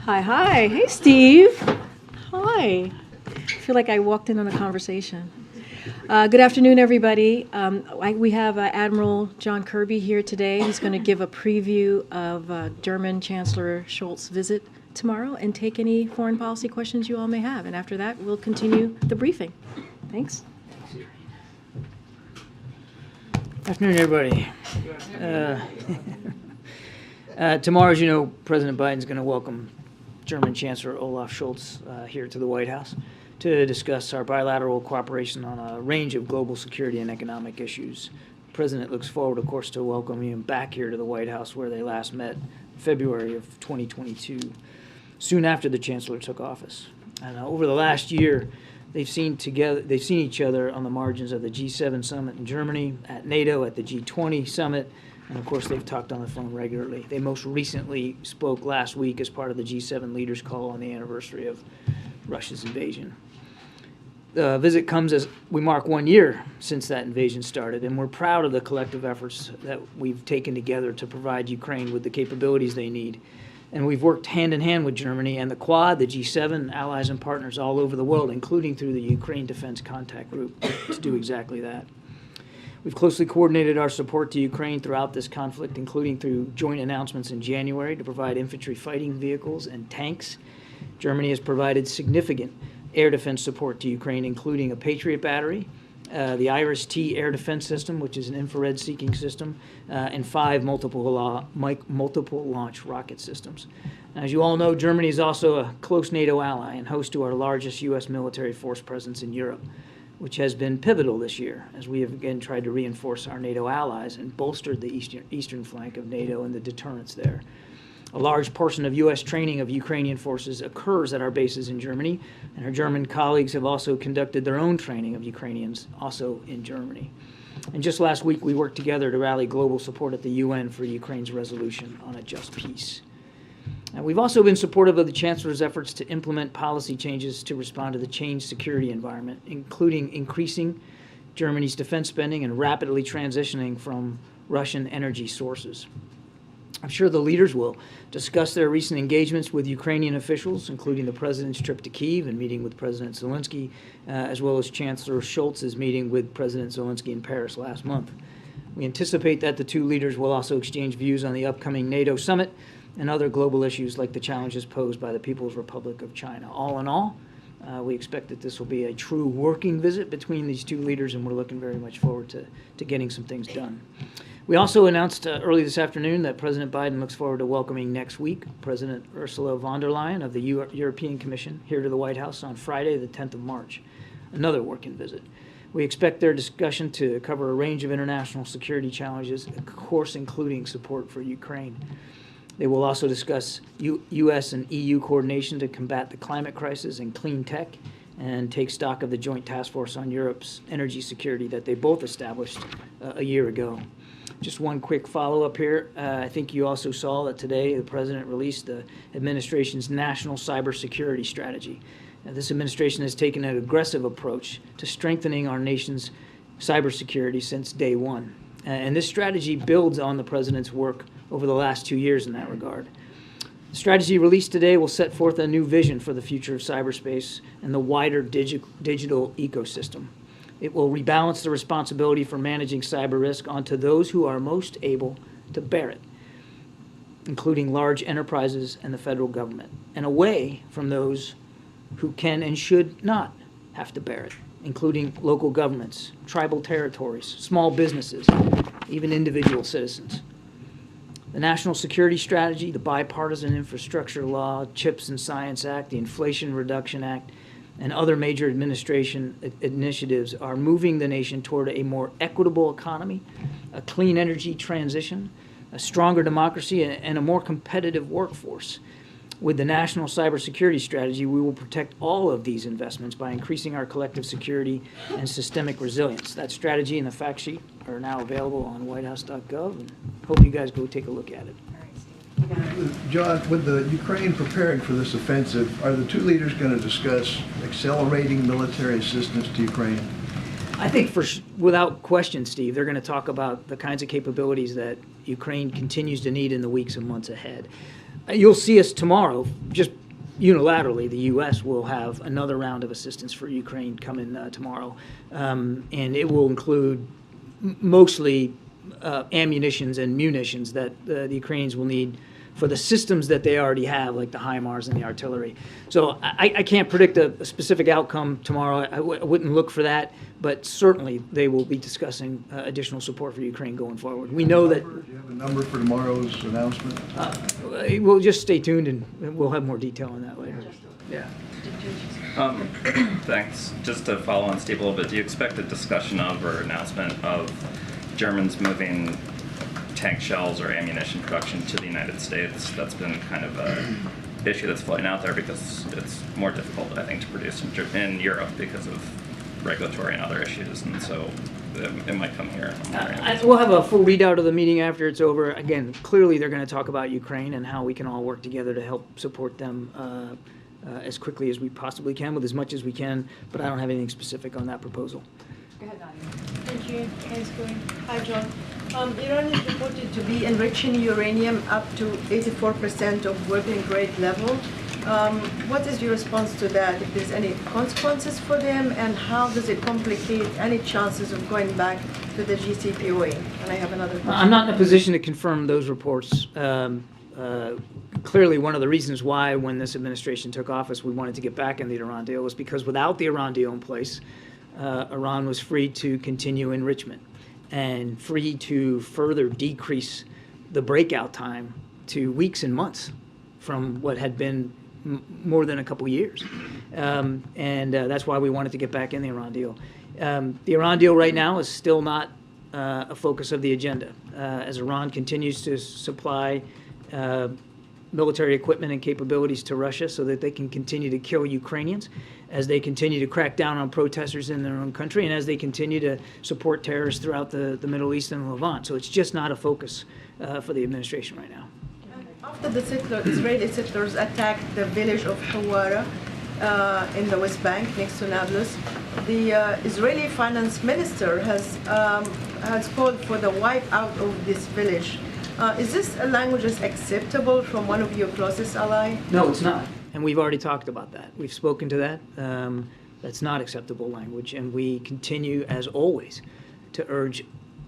Hi, hi. Hey, Steve. Hi. I feel like I walked in on a conversation. Good afternoon, everybody. We have Admiral John Kirby here today. He's going to give a preview of German Chancellor Scholz's visit tomorrow and take any foreign policy questions you all may have. And after that, we'll continue the briefing. Thanks. Afternoon, everybody. Tomorrow, as you know, President Biden's going to welcome German Chancellor Olaf Scholz here to the White House to discuss our bilateral cooperation on a range of global security and economic issues. The President looks forward, of course, to welcoming him back here to the White House, where they last met in February of 2022, soon after the Chancellor took office. And over the last year, they've seen each other on the margins of the G7 summit in Germany, at NATO, at the G20 summit, and of course they've talked on the phone regularly. They most recently spoke last week as part of the G7 leaders' call on the anniversary of Russia's invasion. The visit comes as we mark 1 year since that invasion started, and we're proud of the collective efforts that we've taken together to provide Ukraine with the capabilities they need. And we've worked hand in hand with Germany and the Quad, the G7, allies and partners all over the world, including through the Ukraine Defense Contact Group, to do exactly that. We've closely coordinated our support to Ukraine throughout this conflict, including through joint announcements in January to provide infantry fighting vehicles and tanks. Germany has provided significant air defense support to Ukraine, including a Patriot battery, the IRIS-T air defense system, which is an infrared seeking system, and 5 multiple launch rocket systems. As you all know, Germany is also a close NATO ally and host to our largest U.S. military force presence in Europe, which has been pivotal this year as we have again tried to reinforce our NATO allies and bolstered the eastern flank of NATO and the deterrence there. A large portion of U.S. training of Ukrainian forces occurs at our bases in Germany, and our German colleagues have also conducted their own training of Ukrainians also in Germany. And just last week, we worked together to rally global support at the UN for Ukraine's resolution on a just peace. And we've also been supportive of the Chancellor's efforts to implement policy changes to respond to the changed security environment, including increasing Germany's defense spending and rapidly transitioning from Russian energy sources. I'm sure the leaders will discuss their recent engagements with Ukrainian officials, including the President's trip to Kyiv and meeting with President Zelensky, as well as Chancellor Scholz's meeting with President Zelensky in Paris last month. We anticipate that the two leaders will also exchange views on the upcoming NATO summit and other global issues like the challenges posed by the People's Republic of China. All in all, we expect that this will be a true working visit between these two leaders, and we're looking very much forward to getting some things done. We also announced early this afternoon that President Biden looks forward to welcoming next week President Ursula von der Leyen of the European Commission here to the White House on Friday, the 10th of March, another working visit. We expect their discussion to cover a range of international security challenges, of course, including support for Ukraine. They will also discuss U.S. and EU coordination to combat the climate crisis and clean tech, and take stock of the Joint Task Force on Europe's energy security that they both established a year ago. Just one quick follow-up here. I think you also saw that today the President released the administration's national cybersecurity strategy. This administration has taken an aggressive approach to strengthening our nation's cybersecurity since day one. And this strategy builds on the President's work over the last 2 years in that regard. The strategy released today will set forth a new vision for the future of cyberspace and the wider digital ecosystem. It will rebalance the responsibility for managing cyber risk onto those who are most able to bear it, including large enterprises and the federal government, and away from those who can and should not have to bear it, including local governments, tribal territories, small businesses, even individual citizens. The National Security Strategy, the Bipartisan Infrastructure Law, CHIPS and Science Act, the Inflation Reduction Act, and other major administration initiatives are moving the nation toward a more equitable economy, a clean energy transition, a stronger democracy, and a more competitive workforce. With the National Cybersecurity Strategy, we will protect all of these investments by increasing our collective security and systemic resilience. That strategy and the fact sheet are now available on whitehouse.gov, and hope you guys go take a look at it. John, with the Ukraine preparing for this offensive, are the two leaders going to discuss accelerating military assistance to Ukraine? I think without question, Steve, they're going to talk about the kinds of capabilities that Ukraine continues to need in the weeks and months ahead. you'll see us tomorrow, just unilaterally, the U.S. will have another round of assistance for Ukraine coming tomorrow. And it will include mostly ammunitions and munitions that the Ukrainians will need for the systems that they already have, like the HIMARS and the artillery. So I can't predict a specific outcome tomorrow. I wouldn't look for that, but certainly they will be discussing additional support for Ukraine going forward. We know that. Do you have a number for tomorrow's announcement? We'll just stay tuned, and we'll have more detail on that later. Yeah. Thanks. Just to follow on Steve a little bit, do you expect a discussion of or announcement of Germans moving tank shells or ammunition production to the United States? That's been kind of a issue that's floating out there because it's more difficult, I think, to produce in Europe because of regulatory and other issues, and so it might come here. We'll have a full readout of the meeting after it's over. Again, clearly they're going to talk about Ukraine and how we can all work together to help support them as quickly as we possibly can, with as much as we can, but I don't have anything specific on that proposal. Go ahead, Nadia. Thank you. Thanks, Karine. Hi, John. Iran is reported to be enriching uranium up to 84% of working grade level. What is your response to that? If there's any consequences for them, and how does it complicate any chances of going back to the JCPOA? And I have another question. I'm not in a position to confirm those reports. Clearly, one of the reasons why, when this administration took office, we wanted to get back in the Iran deal was because without the Iran deal in place, Iran was free to continue enrichment and free to further decrease the breakout time to weeks and months from what had been more than a couple years. That's why we wanted to get back in the Iran deal. The Iran deal right now is still not a focus of the agenda, as Iran continues to supply military equipment and capabilities to Russia so that they can continue to kill Ukrainians, as they continue to crack down on protesters in their own country, and as they continue to support terrorists throughout the Middle East and Levant. So it's just not a focus for the administration right now. After the Israeli settlers attacked the village of Hawara in the West Bank next to Nablus, the Israeli finance minister has called for the wipe out of this village. Is this a language that's acceptable from one of your closest allies? No, it's not. And we've already talked about that. We've spoken to that. That's not acceptable language. And we continue, as always, to urge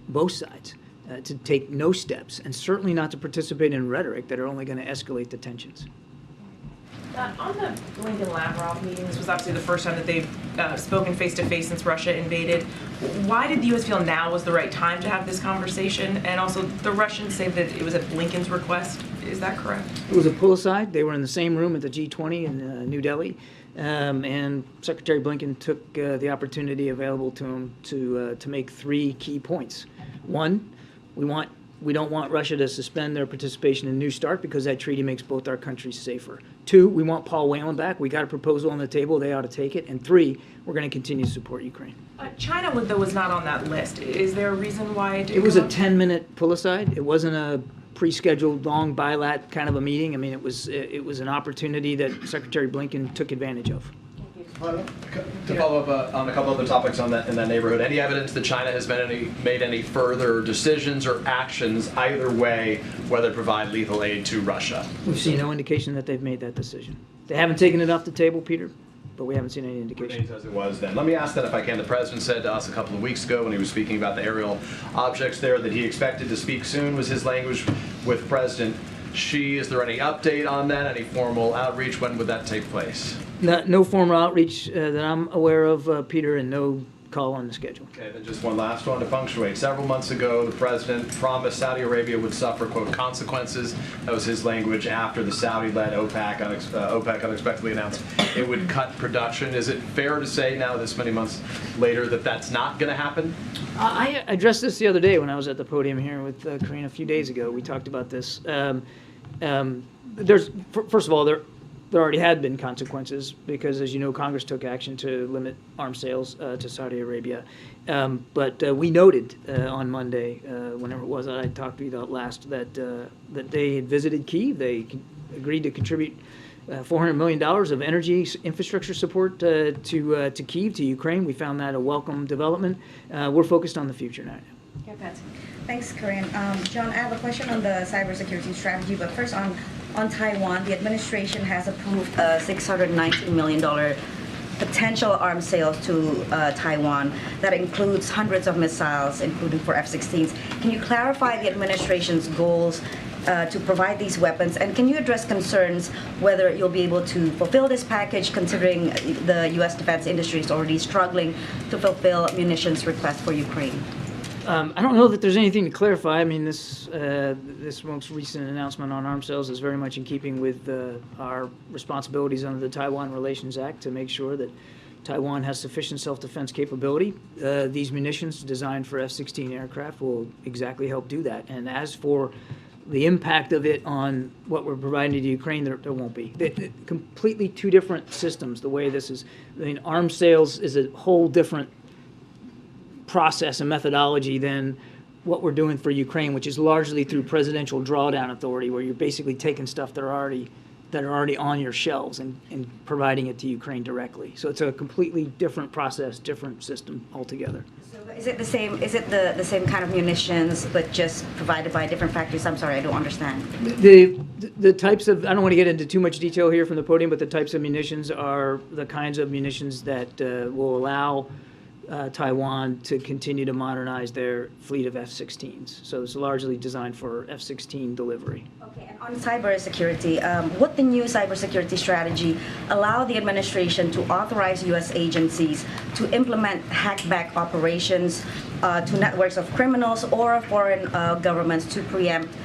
both sides to take no steps, and certainly not to participate in rhetoric that are only going to escalate the tensions. On the Blinken-Lavrov meeting, this was obviously the first time that they've spoken face-to-face since Russia invaded. Why did the U.S. feel now was the right time to have this conversation? And also, the Russians say that it was at Blinken's request. Is that correct? It was a pull-aside. They were in the same room at the G20 in New Delhi. And Secretary Blinken took the opportunity available to him to make three key points. One, we don't want Russia to suspend their participation in New START because that treaty makes both our countries safer. Two, we want Paul Whelan back. We got a proposal on the table. They ought to take it. And three, we're going to continue to support Ukraine. China, though, was not on that list. Is there a reason why it didn't It was a come up? 10-minute pull-aside. It wasn't a pre-scheduled long bilat kind of a meeting. I mean, it was an opportunity that Secretary Blinken took advantage of. To follow up on a couple other topics in that neighborhood, any evidence that China has made any further decisions or actions either way, whether to provide lethal aid to Russia? We've seen no indication that they've made that decision. They haven't taken it off the table, Peter, but we haven't seen any indication. Remains as it was then. Let me ask that if I can. The president said to us a couple of weeks ago when he was speaking about the aerial objects there that he expected to speak soon, was his language, with President Xi. Is there any update on that? Any formal outreach? When would that take place? No formal outreach that I'm aware of, Peter, and no call on the schedule. Okay, then just one last one to punctuate. Several months ago, the president promised Saudi Arabia would suffer, quote, consequences. That was his language after the Saudi-led OPEC unexpectedly announced it would cut production. Is it fair to say now, this many months later, that that's not going to happen? I addressed this the other day when I was at the podium here with Karine a few days ago. We talked about this. First of all, there already had been consequences because, as you know, Congress took action to limit arms sales to Saudi Arabia. But we noted on Monday, whenever it was that I talked to you about last, that they had visited Kyiv. They agreed to contribute $400 million of energy infrastructure support to Kyiv, to Ukraine. We found that a welcome development. We're focused on the future now. Yeah, Patsy. Thanks, Karine. John, I have a question on the cybersecurity strategy, but first on on Taiwan, the administration has approved a $619 million potential arms sales to Taiwan that includes hundreds of missiles, including for F-16s. Can you clarify the administration's goals to provide these weapons? And can you address concerns whether you'll be able to fulfill this package, considering the U.S. defense industry is already struggling to fulfill munitions requests for Ukraine? I don't know that there's anything to clarify. I mean, this most recent announcement on arms sales is very much in keeping with our responsibilities under the Taiwan Relations Act to make sure that Taiwan has sufficient self-defense capability. These munitions designed for F-16 aircraft will exactly help do that. And as for the impact of it on what we're providing to Ukraine, there won't be. They're completely two different systems, the way this is. I mean, arms sales is a whole different process and methodology than what we're doing for Ukraine, which is largely through presidential drawdown authority, where you're basically taking stuff that are already on your shelves and providing it to Ukraine directly. So it's a completely different process, different system altogether. So is it the same? Is it the same kind of munitions, but just provided by different factories? I'm sorry, I don't understand. The types of, I don't want to get into too much detail here from the podium, but the types of munitions are the kinds of munitions that will allow Taiwan to continue to modernize their fleet of F-16s. So it's largely designed for F-16 delivery. Okay, and on cybersecurity, would the new cybersecurity strategy allow the administration to authorize U.S. agencies to implement hackback operations to networks of criminals or foreign governments to preempt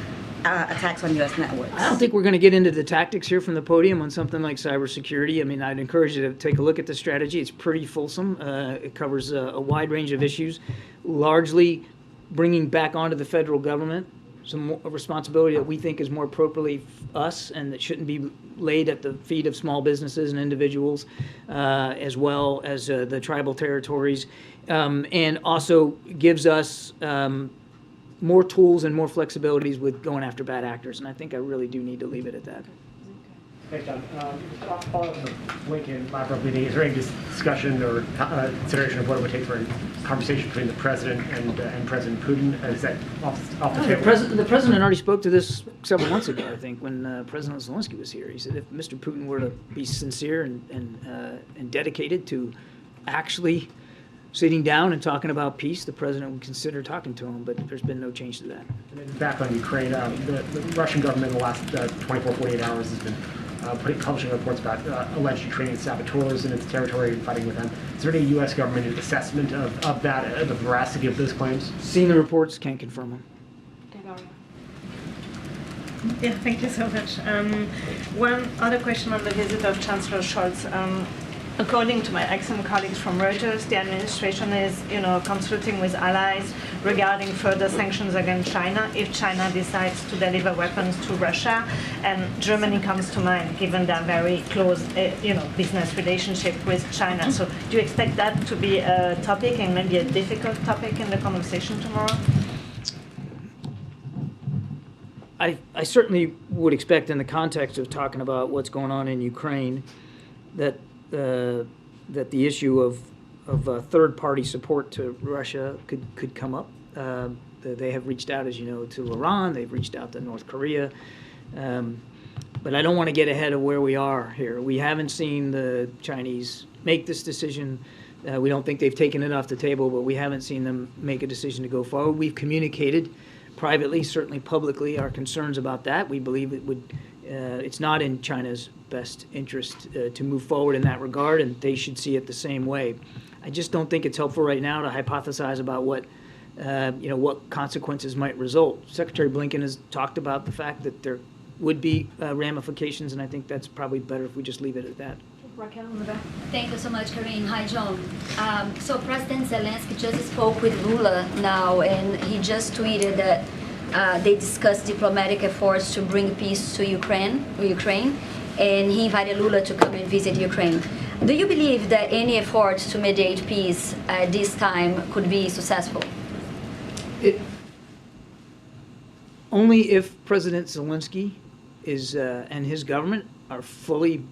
attacks on U.S. networks? I don't think we're going to get into the tactics here from the podium on something like cybersecurity. I mean, I'd encourage you to take a look at the strategy. It's pretty fulsome. It covers a wide range of issues, largely bringing back onto the federal government some responsibility that we think is more appropriately us and that shouldn't be laid at the feet of small businesses and individuals, as well as the tribal territories, and also gives us more tools and more flexibilities with going after bad actors. And I think I really do need to leave it at that. Thanks, John. Following up on the Blinken Lavrov meeting, is there any discussion or consideration of what it would take for a conversation between the president and President Putin? Is that off the table? The president already spoke to this several months ago, I think, when President Zelensky was here. He said if Mr. Putin were to be sincere and dedicated to actually sitting down and talking about peace, the president would consider talking to him, but there's been no change to that. And then back on Ukraine, the Russian government in the last 24, 48 hours has been publishing reports about alleged Ukrainian saboteurs in its territory and fighting with them. Is there any U.S. government assessment of that, the veracity of those claims? Seen the reports, can't confirm them. Yeah, thank you so much. One other question on the visit of Chancellor Scholz. According to my excellent colleagues from Reuters, the administration is, consulting with allies regarding further sanctions against China if China decides to deliver weapons to Russia. And Germany comes to mind, given their very close, business relationship with China. So, do you expect that to be a topic and maybe a difficult topic in the conversation tomorrow? I certainly would expect, in the context of talking about what's going on in Ukraine, that the issue of third-party support to Russia could come up. They have reached out, as you know, to Iran. They've reached out to North Korea. But I don't want to get ahead of where we are here. We haven't seen the Chinese make this decision. We don't think they've taken it off the table, but we haven't seen them make a decision to go forward. We've communicated privately, certainly publicly, our concerns about that. We believe it would. It's not in China's best interest to move forward in that regard, and they should see it the same way. I just don't think it's helpful right now to hypothesize about what consequences might result. Secretary Blinken has talked about the fact that there would be ramifications, and I think that's probably better if we just leave it at that. Raquel in the back. Thank you so much, Karine. Hi, John. So President Zelensky just spoke with Lula now, and he just tweeted that they discussed diplomatic efforts to bring peace to Ukraine, and he invited Lula to come and visit Ukraine. Do you believe that any efforts to mediate peace at this time could be successful? Only if President Zelensky and his government are fully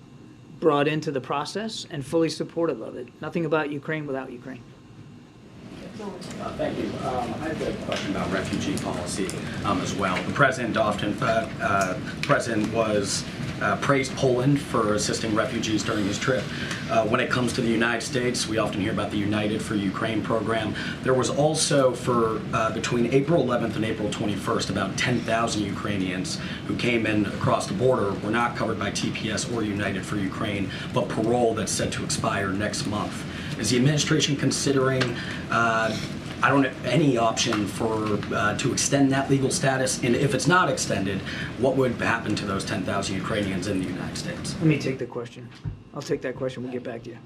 brought into the process and fully supportive of it. Nothing about Ukraine without Ukraine. Thank you. I have a question about refugee policy as well. The president was praised Poland for assisting refugees during his trip. When it comes to the United States, we often hear about the United for Ukraine program. There was also for between April 11th and April 21st, about 10,000 Ukrainians who came in across the border were not covered by TPS or United for Ukraine, but parole that's set to expire next month. Is the administration considering any option for to extend that legal status? And if it's not extended, what would happen to those 10,000 Ukrainians in the United States? Let me take the question. I'll take that question. We'll get back to you.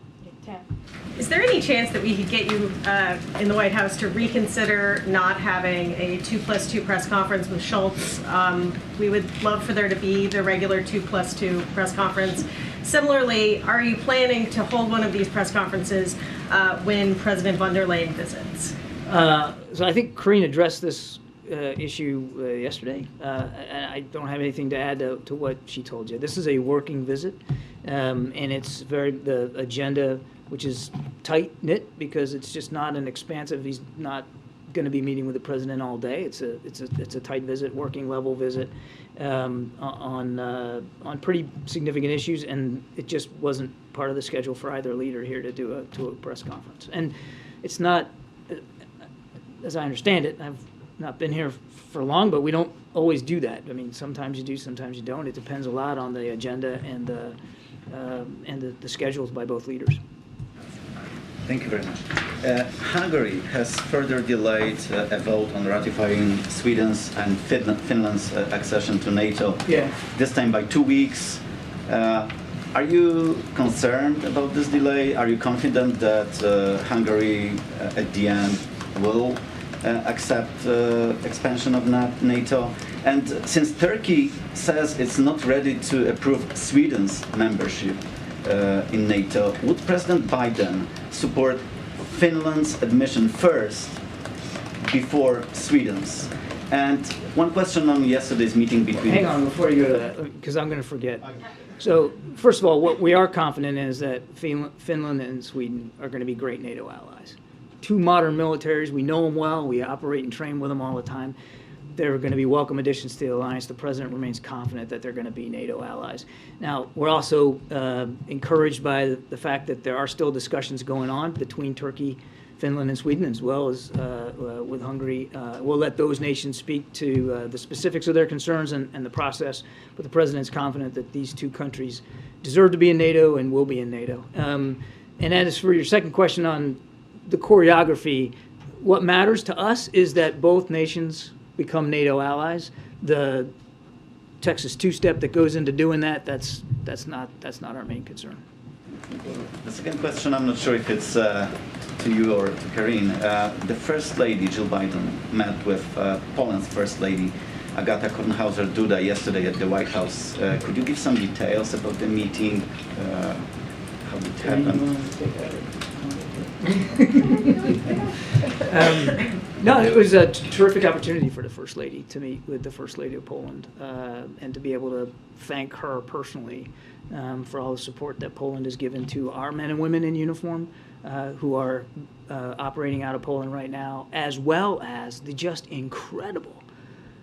Is there any chance that we could get you in the White House to reconsider not having a 2+2 press conference with Schultz? We would love for there to be the regular 2+2 press conference. Similarly, are you planning to hold one of these press conferences when President von der Leyen visits? So I think Karine addressed this issue yesterday, and I don't have anything to add to what she told you. This is a working visit, and it's the agenda, which is tight-knit because it's just not an expansive, he's not going to be meeting with the president all day. It's a tight visit, working level visit on pretty significant issues, and it just wasn't part of the schedule for either leader here to do a press conference. And it's not, as I understand it, I've not been here for long, but we don't always do that. I mean, sometimes you do, sometimes you don't. It depends a lot on the agenda and the schedules by both leaders. Thank you very much. Hungary has further delayed a vote on ratifying Sweden's and Finland's accession to NATO. Yeah. This time by 2 weeks. Are you concerned about this delay? Are you confident that Hungary at the end will accept expansion of NATO? And since Turkey says it's not ready to approve Sweden's membership in NATO, would President Biden support Finland's admission first before Sweden's? And one question on yesterday's meeting between... Hang on before you go to that, because I'm going to forget. So, first of all, what we are confident in is that Finland and Sweden are going to be great NATO allies. Two modern militaries, we know them well, we operate and train with them all the time. They're going to be welcome additions to the alliance. The president remains confident that they're going to be NATO allies. Now, we're also encouraged by the fact that there are still discussions going on between Turkey, Finland, and Sweden, as well as with Hungary. We'll let those nations speak to the specifics of their concerns and the process, but the president's confident that these two countries deserve to be in NATO and will be in NATO. And as for your second question on the choreography, what matters to us is that both nations become NATO allies. The Texas two-step that goes into doing that, that's not our main concern. The second question, I'm not sure if it's to you or to Karine. The First Lady, Jill Biden, met with Poland's First Lady, Agata Kornhauser-Duda, yesterday at the White House. Could you give some details about the meeting? How did it happen? No, it was a terrific opportunity for the First Lady to meet with the First Lady of Poland and to be able to thank her personally for all the support that Poland has given to our men and women in uniform who are operating out of Poland right now, as well as the just incredible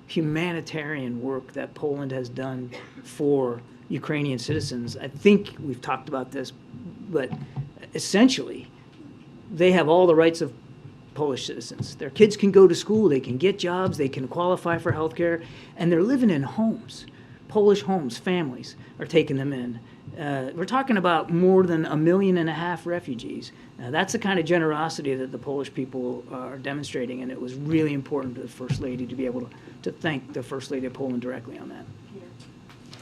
humanitarian work that Poland has done for Ukrainian citizens. I think we've talked about this, but essentially, they have all the rights of Polish citizens. Their kids can go to school, they can get jobs, they can qualify for health care, and they're living in homes. Polish homes, families are taking them in. We're talking about more than 1.5 million refugees. That's the kind of generosity that the Polish people are demonstrating, and it was really important to the First Lady to be able to thank the First Lady of Poland directly on that.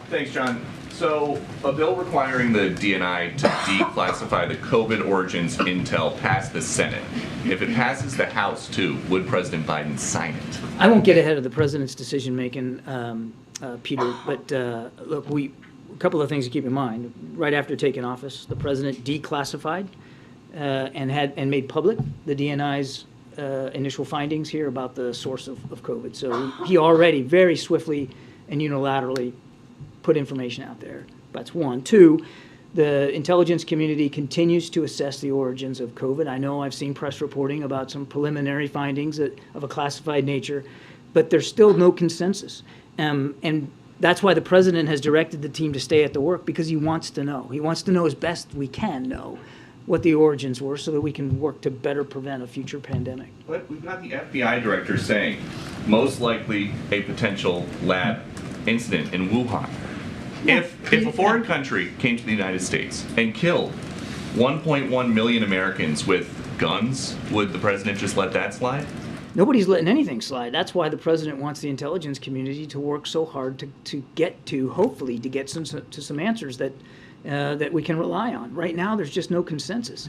Thanks, John. So, a bill requiring the DNI to declassify the COVID origins intel passed the Senate. If it passes the House, too, would President Biden sign it? I won't get ahead of the president's decision-making, Peter, but look, a couple of things to keep in mind. Right after taking office, the president declassified and made public the DNI's initial findings here about the source of COVID. So he already very swiftly and unilaterally put information out there. That's one. Two, The intelligence community continues to assess the origins of COVID. I know I've seen press reporting about some preliminary findings of a classified nature, but there's still no consensus. And that's why the president has directed the team to stay at the work, because he wants to know. He wants to know as best we can know what the origins were so that we can work to better prevent a future pandemic. But we've got the FBI director saying most likely a potential lab incident in Wuhan. If a foreign country came to the United States and killed 1.1 million Americans with guns, would the president just let that slide? Nobody's letting anything slide. That's why the president wants the intelligence community to work so hard to get to, hopefully, to get some answers that that we can rely on. Right now, there's just no consensus.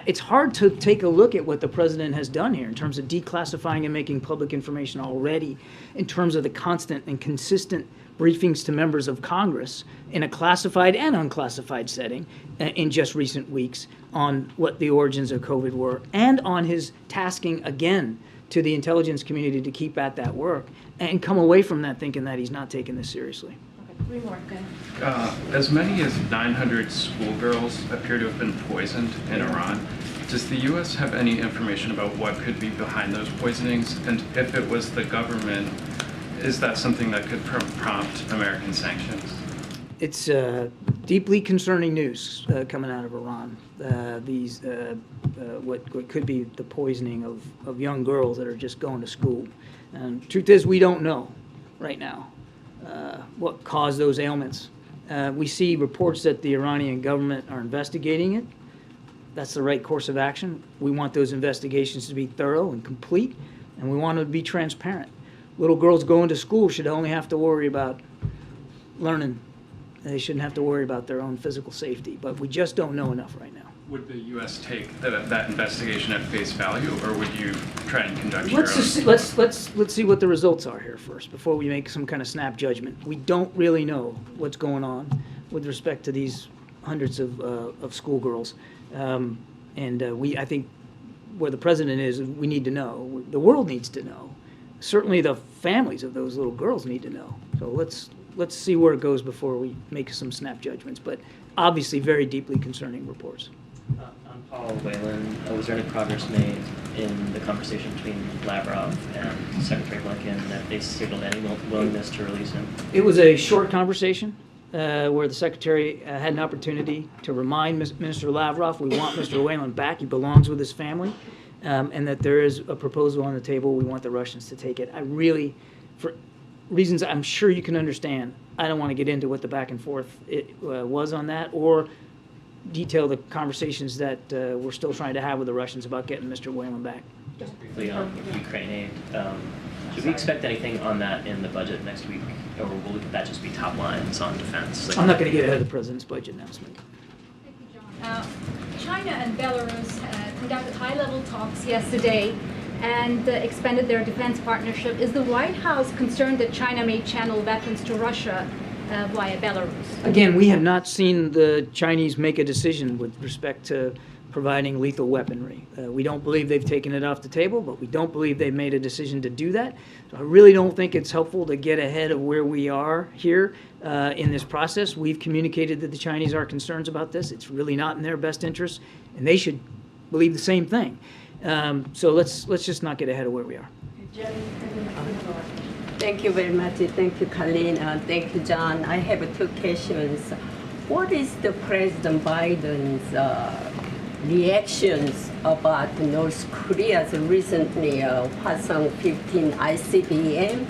It's hard to take a look at what the president has done here in terms of declassifying and making public information already, in terms of the constant and consistent briefings to members of Congress in a classified and unclassified setting in just recent weeks on what the origins of COVID were, and on his tasking again to the intelligence community to keep at that work and come away from that thinking that he's not taking this seriously. Three more, go. As many as 900 schoolgirls appear to have been poisoned in Iran. Does the U.S. have any information about what could be behind those poisonings? And if it was the government, is that something that could prompt American sanctions? It's deeply concerning news coming out of Iran. What could be the poisoning of young girls that are just going to school. And truth is, we don't know right now what caused those ailments. We see reports that the Iranian government are investigating it. That's the right course of action. We want those investigations to be thorough and complete, and we want them to be transparent. Little girls going to school should only have to worry about learning. They shouldn't have to worry about their own physical safety, but we just don't know enough right now. Would the U.S. take that investigation at face value, or would you try and conduct your own? Let's see what the results are here first before we make some kind of snap judgment. We don't really know what's going on with respect to these hundreds of schoolgirls, I think where the president is, we need to know. The world needs to know. Certainly, the families of those little girls need to know. So let's see where it goes before we make some snap judgments. But obviously, very deeply concerning reports. On Paul Whelan, was there any progress made in the conversation between Lavrov and Secretary Blinken that they signaled any willingness to release him? It was a short conversation where the Secretary had an opportunity to remind Minister Lavrov, we want Mr. Whelan back, he belongs with his family, and that there is a proposal on the table, we want the Russians to take it. I really, for reasons I'm sure you can understand, I don't want to get into what the back and forth was on that, or detail the conversations that we're still trying to have with the Russians about getting Mr. Whelan back. Just briefly on Ukraine aid, should we expect anything on that in the budget next week, or will that just be top lines on defense? I'm not going to get ahead of the president's budget announcement. Thank you, John. China and Belarus conducted high-level talks yesterday and expanded their defense partnership. Is the White House concerned that China may channel weapons to Russia via Belarus? Again, we have not seen the Chinese make a decision with respect to providing lethal weaponry. We don't believe they've taken it off the table, but we don't believe they've made a decision to do that. So I really don't think it's helpful to get ahead of where we are here in this process. We've communicated that the Chinese are concerned about this. It's really not in their best interest, and they should believe the same thing. So let's just not get ahead of where we are. Thank you very much. Thank you, Karine. Thank you, John. I have two questions. What is the President Biden's reactions about North Korea's recently Hwasong-15 ICBM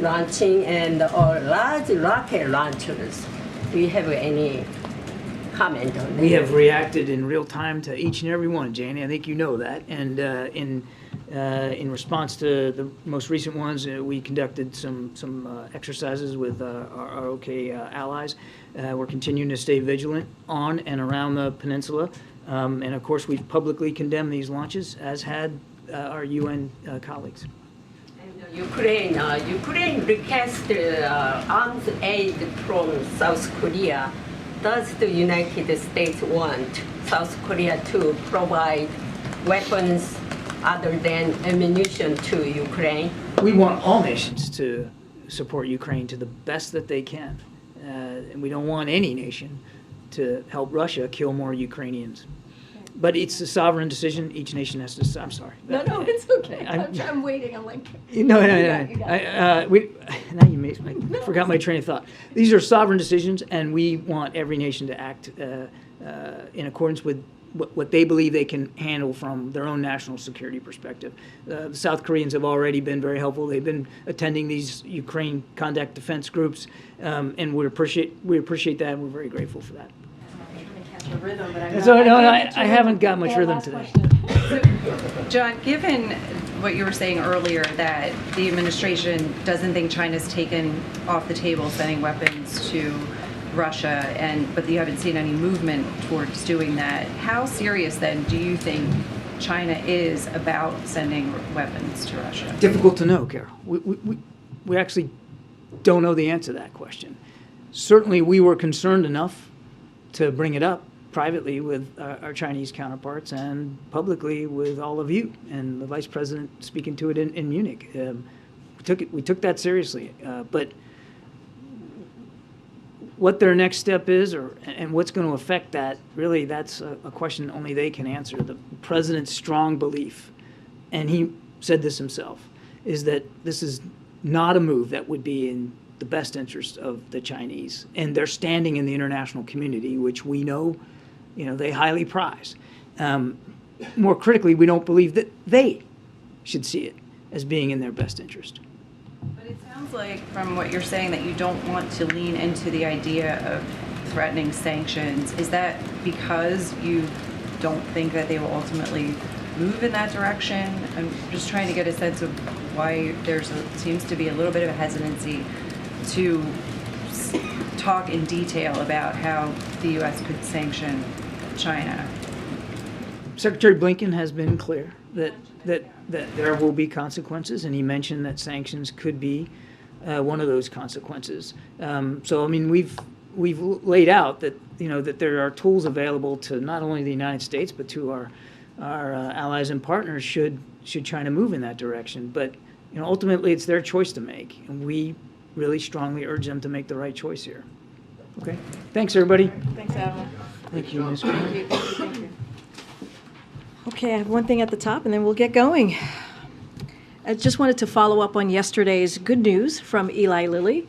launching and large rocket launchers? Do you have any comment on that? We have reacted in real time to each and every one, Janie. I think you know that. And in response to the most recent ones, we conducted some exercises with our OK allies. We're continuing to stay vigilant on and around the peninsula. And of course, we've publicly condemned these launches, as had our UN colleagues. And Ukraine requested arms aid from South Korea. Does the United States want South Korea to provide weapons other than ammunition to Ukraine? We want all nations to support Ukraine to the best that they can. And and we don't want any nation to help Russia kill more Ukrainians. But it's a sovereign decision. Each nation has to. I'm sorry. No, it's okay. I'm- I'm waiting. I'm like. No. You got it. Now you made. I forgot my train of thought. These are sovereign decisions, and we want every nation to act in accordance with what they believe they can handle from their own national security perspective. The South Koreans have already been very helpful. They've been attending these Ukraine conduct defense groups, and we appreciate that. And we're very grateful for that. So no, I haven't got much rhythm today. John, given what you were saying earlier, that the administration doesn't think China's taken off the table sending weapons to Russia, but you haven't seen any movement towards doing that, how serious then do you think China is about sending weapons to Russia? Difficult to know, Carol. We actually don't know the answer to that question. Certainly, we were concerned enough to bring it up privately with our Chinese counterparts and publicly with all of you, and the vice president speaking to it in Munich. We took that seriously, but what their next step is and what's going to affect that, really, that's a question only they can answer. The president's strong belief, and he said this himself, is that this is not a move that would be in the best interest of the Chinese and their standing in the international community, which we know, they highly prize. More critically, we don't believe that they should see it as being in their best interest. But it sounds like, from what you're saying, that you don't want to lean into the idea of threatening sanctions. Is that because you don't think that they will ultimately move in that direction? I'm just trying to get a sense of why seems to be a little bit of a hesitancy to talk in detail about how the U.S. could sanction China. Secretary Blinken has been clear that there will be consequences, and he mentioned that sanctions could be one of those consequences. So, I mean, we've laid out that that there are tools available to not only the United States but to our allies and partners should China move in that direction. But ultimately, it's their choice to make, and we really strongly urge them to make the right choice here. Okay. Thanks, everybody. Thanks, Admiral. Thank you, Ms. Thank you. Okay, I have one thing at the top, and then we'll get going. I just wanted to follow up on yesterday's good news from Eli Lilly,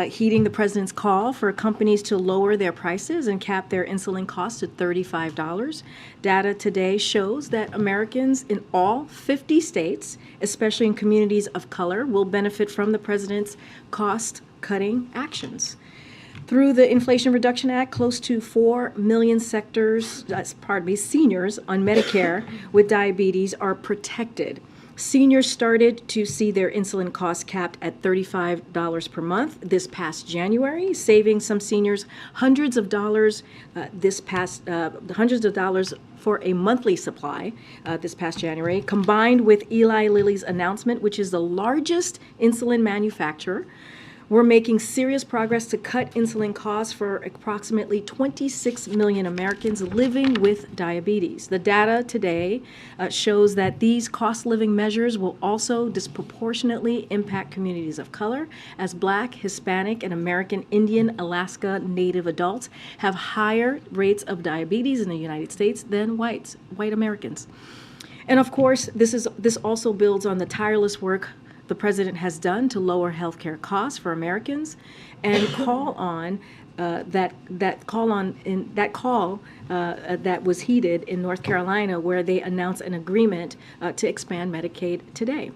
heeding the president's call for companies to lower their prices and cap their insulin costs at $35. Data today shows that Americans in all 50 states, especially in communities of color, will benefit from the president's cost-cutting actions. Through the Inflation Reduction Act, close to 4 million seniors on Medicare with diabetes are protected. Seniors started to see their insulin costs capped at $35 per month this past January, saving some seniors hundreds of dollars for a monthly supply this past January, combined with Eli Lilly's announcement, which is the largest insulin manufacturer. We're making serious progress to cut insulin costs for approximately 26 million Americans living with diabetes. The data today shows that these cost-living measures will also disproportionately impact communities of color, as Black, Hispanic, and American Indian, Alaska Native adults have higher rates of diabetes in the United States than white Americans. And of course, this also builds on the tireless work the president has done to lower healthcare costs for Americans, and call that was heeded in North Carolina, where they announced an agreement to expand Medicaid today.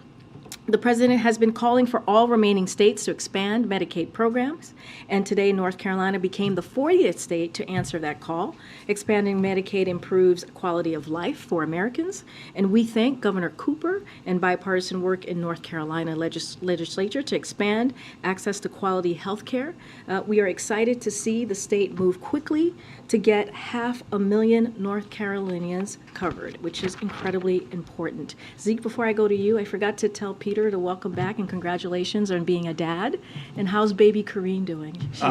The president has been calling for all remaining states to expand Medicaid programs, and today North Carolina became the 40th state to answer that call. Expanding Medicaid improves quality of life for Americans, and we thank Governor Cooper and bipartisan work in North Carolina legislature to expand access to quality health care. We are excited to see the state move quickly to get 500,000 North Carolinians covered, which is incredibly important. Zeke, before I go to you, I forgot to tell Peter to welcome back and congratulations on being a dad. And how's baby Karine doing? I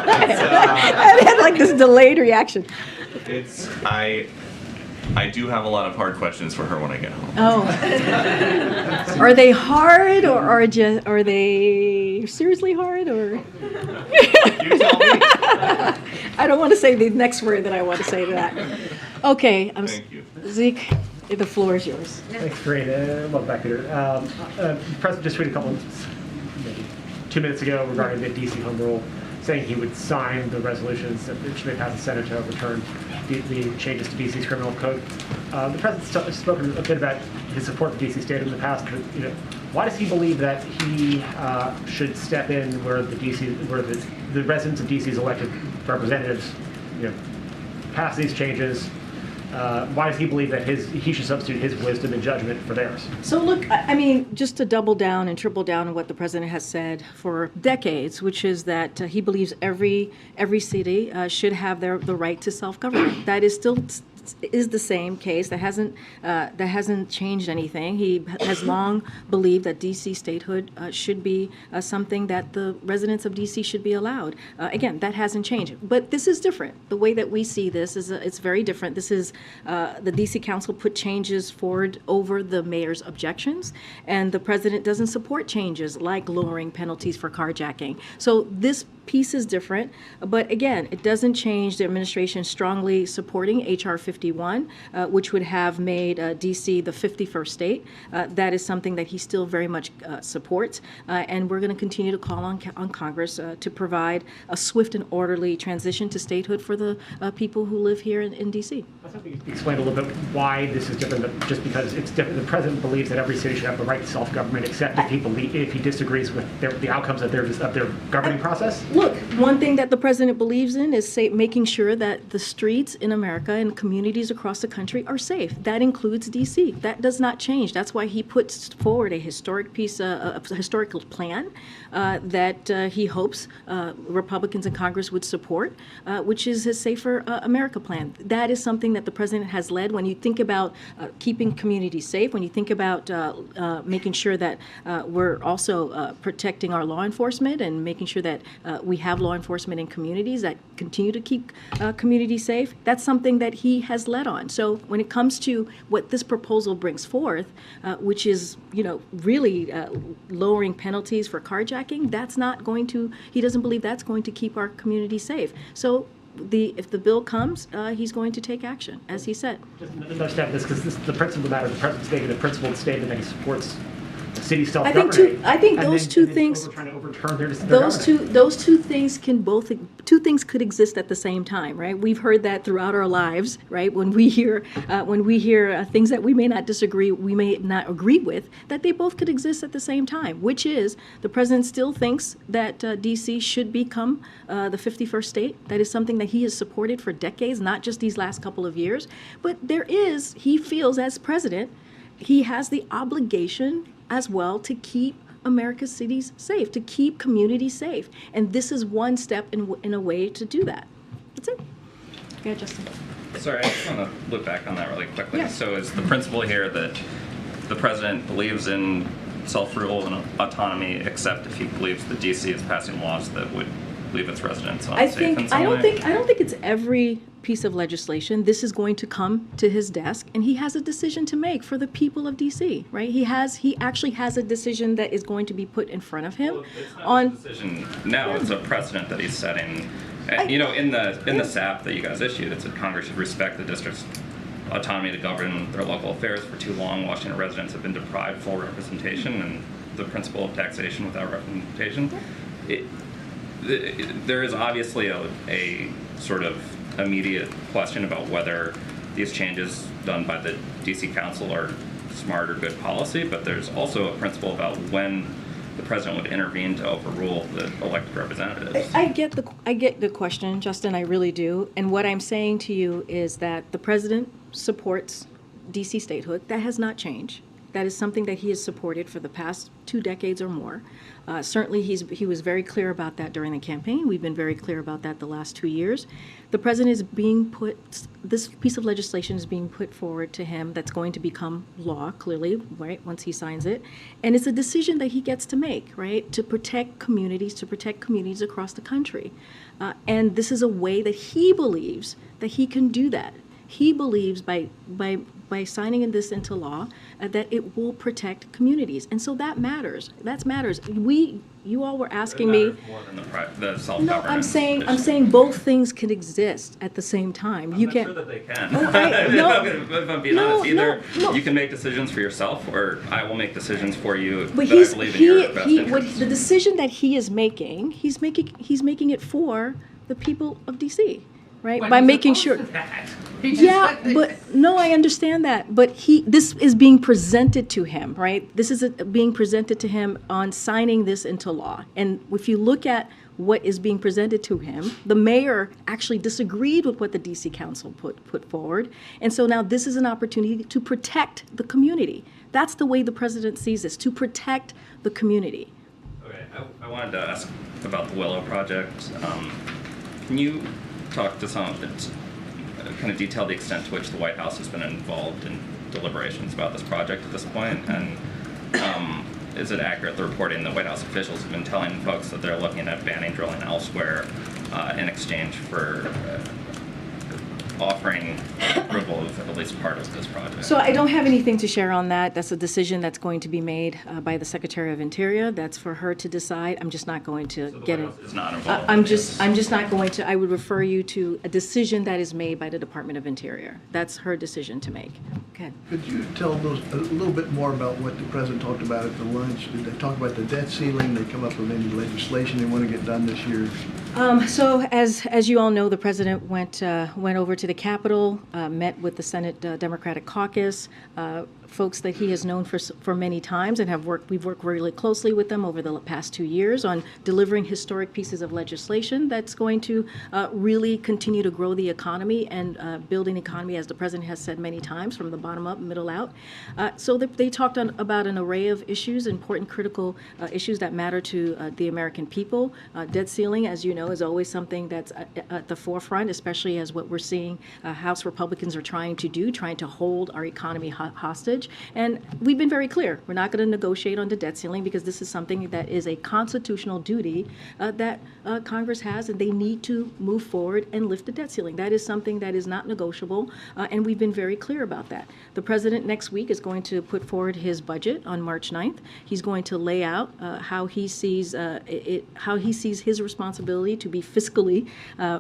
Uh, had like this delayed reaction. I do have a lot of hard questions for her when I get home. Oh. Are they hard, or are they seriously hard, or? You tell me. I don't want to say the next word that I want to say to that. Okay. Thank you. Zeke, the floor is yours. Thanks, Karine. Welcome back, Peter. The President just tweeted a couple, maybe 2 minutes ago regarding the D.C. home rule, saying he would sign the resolutions that should they pass the Senate to overturn the changes to D.C.'s criminal code. The President's spoken a bit about his support for D.C. State in the past, but why does he believe that he should step in where the residents of D.C.'s elected representatives, pass these changes? Why does he believe that he should substitute his wisdom and judgment for theirs? So look, I mean, just to double down and triple down on what the president has said for decades, which is that he believes every city should have the right to self-government. That is still is the same case. That hasn't changed anything. He has long believed that D.C. statehood should be something that the residents of D.C. should be allowed. Again, that hasn't changed. But this is different. The way that we see this is it's very different. This is the D.C. Council put changes forward over the mayor's objections, and the president doesn't support changes like lowering penalties for carjacking. So this piece is different, but again, it doesn't change the administration strongly supporting H.R. 51, which would have made D.C. the 51st state. That is something that he still very much supports, and we're going to continue to call on Congress to provide a swift and orderly transition to statehood for the people who live here in D.C. I was hoping you could explain a little bit why this is different, just because it's different. The president believes that every city should have the right to self-government, except if he disagrees with the outcomes of their governing process. Look, one thing that the president believes in is making sure that the streets in America and communities across the country are safe. That includes D.C. That does not change. That's why he puts forward a historic piece, a historical plan that he hopes Republicans in Congress would support, which is his Safer America plan. That is something that the president has led. When you think about keeping communities safe, when you think about making sure that we're also protecting our law enforcement and making sure that we have law enforcement in communities that continue to keep communities safe, that's something that he has led on. So when it comes to what this proposal brings forth, which is, really lowering penalties for carjacking, that's not going to, he doesn't believe that's going to keep our community safe. So if the bill comes, he's going to take action, as he said. Just another step this, because the principle matter, the president's making a principled statement that he supports city self-governing. I think those two things. Trying to overturn their those two things could exist at the same time, right? We've heard that throughout our lives, right? When we hear things that we may not disagree, we may not agree with, that they both could exist at the same time. Which is, the president still thinks that D.C. should become the 51st state. That is something that he has supported for decades, not just these last couple of years. But he feels as president, he has the obligation as well to keep America's cities safe, to keep communities safe. And this is one step in a way to do that. That's it. Yeah, Justin. Sorry, I just want to look back on that really quickly. Yeah. So is the principle here that the president believes in self-rule and autonomy, except if he believes that D.C. is passing laws that would leave its residents unsafe in some way? I don't think it's every piece of legislation. This is going to come to his desk, and he has a decision to make for the people of D.C., right? He actually has a decision that is going to be put in front of him. Well, it's not a decision now, it's a precedent that he's setting. In the SAP that you guys issued, it said Congress should respect the district's autonomy to govern their local affairs. For too long, Washington residents have been deprived full representation, and the principle of taxation without representation. There is obviously a sort of immediate question about whether these changes done by the D.C. Council are smart or good policy, but there's also a principle about when the president would intervene to overrule the elected representatives. I get the question, Justin, I really do. And what I'm saying to you is that the president supports D.C. statehood. That has not changed. That is something that he has supported for the past 2 decades or more. Certainly, he was very clear about that during the campaign. We've been very clear about that the last 2 years. The president is this piece of legislation is being put forward to him that's going to become law, clearly, right, once he signs it. And it's a decision that he gets to make, right, to protect communities across the country. And this is a way that he believes that he can do that. he believes by signing this into law that it will protect communities, and so that matters. That matters. You all were asking me. More than the No, self-governance. I'm saying both things can exist at the same time. I'm not sure that they can. Oh, If I'm being honest, either no. you can make decisions for yourself, or I will make decisions for you. But that I believe in your best interests. the decision that he is making, he's making it for the people of DC, right? By making sure. Yeah, but no, I understand that. But this is being presented to him, right? This is being presented to him on signing this into law. And if you look at what is being presented to him, the mayor actually disagreed with what the DC Council put forward. And so now this is an opportunity to protect the community. That's the way the president sees this, to protect the community. Okay, I wanted to ask about the Willow project. Can you talk to kind of detail the extent to which the White House has been involved in deliberations about this project at this point? And is it accurate, the reporting that White House officials have been telling folks that they're looking at banning drilling elsewhere in exchange for offering approval of at least part of this project? So I don't have anything to share on that. That's a decision that's going to be made by the Secretary of Interior. That's for her to decide. I'm just not going to get it. Is not involved. I'm just not going to. I would refer you to a decision that is made by the Department of Interior. That's her decision to make. Okay. Could you tell those a little bit more about what the president talked about at the lunch? Did they talk about the debt ceiling? Did they come up with any legislation they want to get done this year? So as you all know, the president went over to the Capitol, met with the Senate Democratic Caucus, folks that he has known for many times, and we've worked really closely with them over the past 2 years on delivering historic pieces of legislation that's going to really continue to grow the economy and build an economy, as the president has said many times, from the bottom up, middle out. So they talked about an array of issues, important, critical issues that matter to the American people. Debt ceiling, as you know, is always something that's at the forefront, especially as what we're seeing House Republicans are trying to hold our economy hostage. And we've been very clear, we're not going to negotiate on the debt ceiling because this is something that is a constitutional duty that Congress has, and they need to move forward and lift the debt ceiling. That is something that is not negotiable, and we've been very clear about that. The president next week is going to put forward his budget on March 9th. He's going to lay out how he sees his responsibility to be fiscally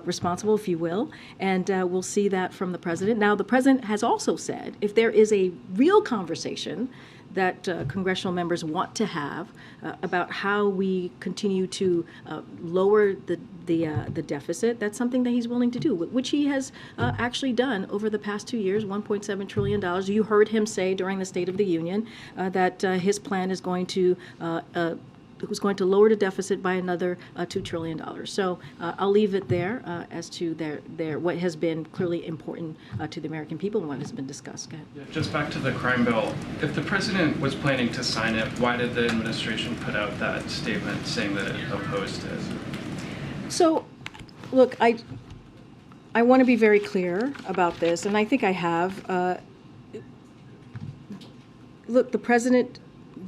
responsible, if you will, and we'll see that from the president. Now, the president has also said if there is a real conversation that congressional members want to have about how we continue to lower the deficit, that's something that he's willing to do, which he has actually done over the past 2 years, $1.7 trillion. You heard him say during the State of the Union that his plan is going to who's going to lower the deficit by another $2 trillion. So I'll leave it there as to what has been clearly important to the American people and what has been discussed. Go ahead. Yeah, just back to the crime bill. If the president was planning to sign it, why did the administration put out that statement saying that it opposed it? So, look, I want to be very clear about this, and I think I have. Look, the president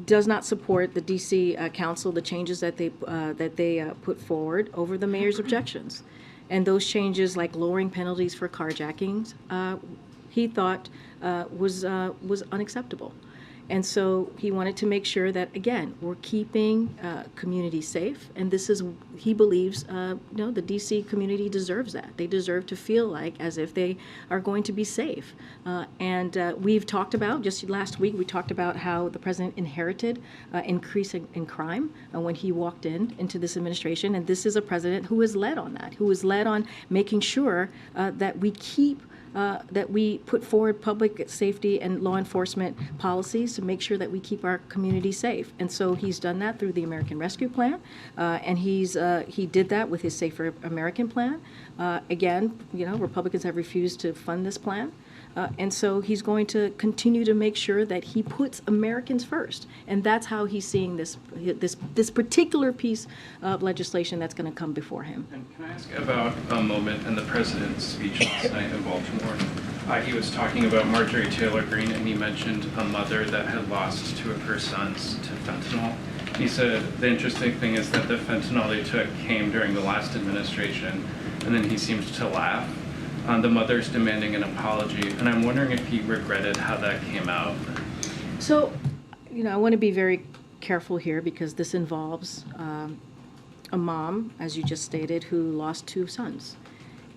does not support the DC Council, the changes that they put forward over the mayor's objections. And those changes, like lowering penalties for carjackings, he thought was unacceptable. And so he wanted to make sure that, again, we're keeping communities safe. And this is, he believes, the DC community deserves that. They deserve to feel like as if they are going to be safe. And we've talked about, just last week, we talked about how the president inherited increase in crime when he walked into this administration. And this is a president who has led on that, who has led on making sure that we keep that we put forward public safety and law enforcement policies to make sure that we keep our community safe. And so he's done that through the American Rescue Plan, and he did that with his Safer American Plan. Again, Republicans have refused to fund this plan. And so he's going to continue to make sure that he puts Americans first, and that's how he's seeing this particular piece of legislation that's going to come before him. And can I ask about a moment in the president's speech last night in Baltimore? He was talking about Marjorie Taylor Greene, and he mentioned a mother that had lost 2 of her sons to fentanyl. He said the interesting thing is that the fentanyl they took came during the last administration, and then he seemed to laugh. the mother's demanding an apology, and I'm wondering if he regretted how that came out. So, I want to be very careful here because this involves a mom, as you just stated, who lost 2 sons.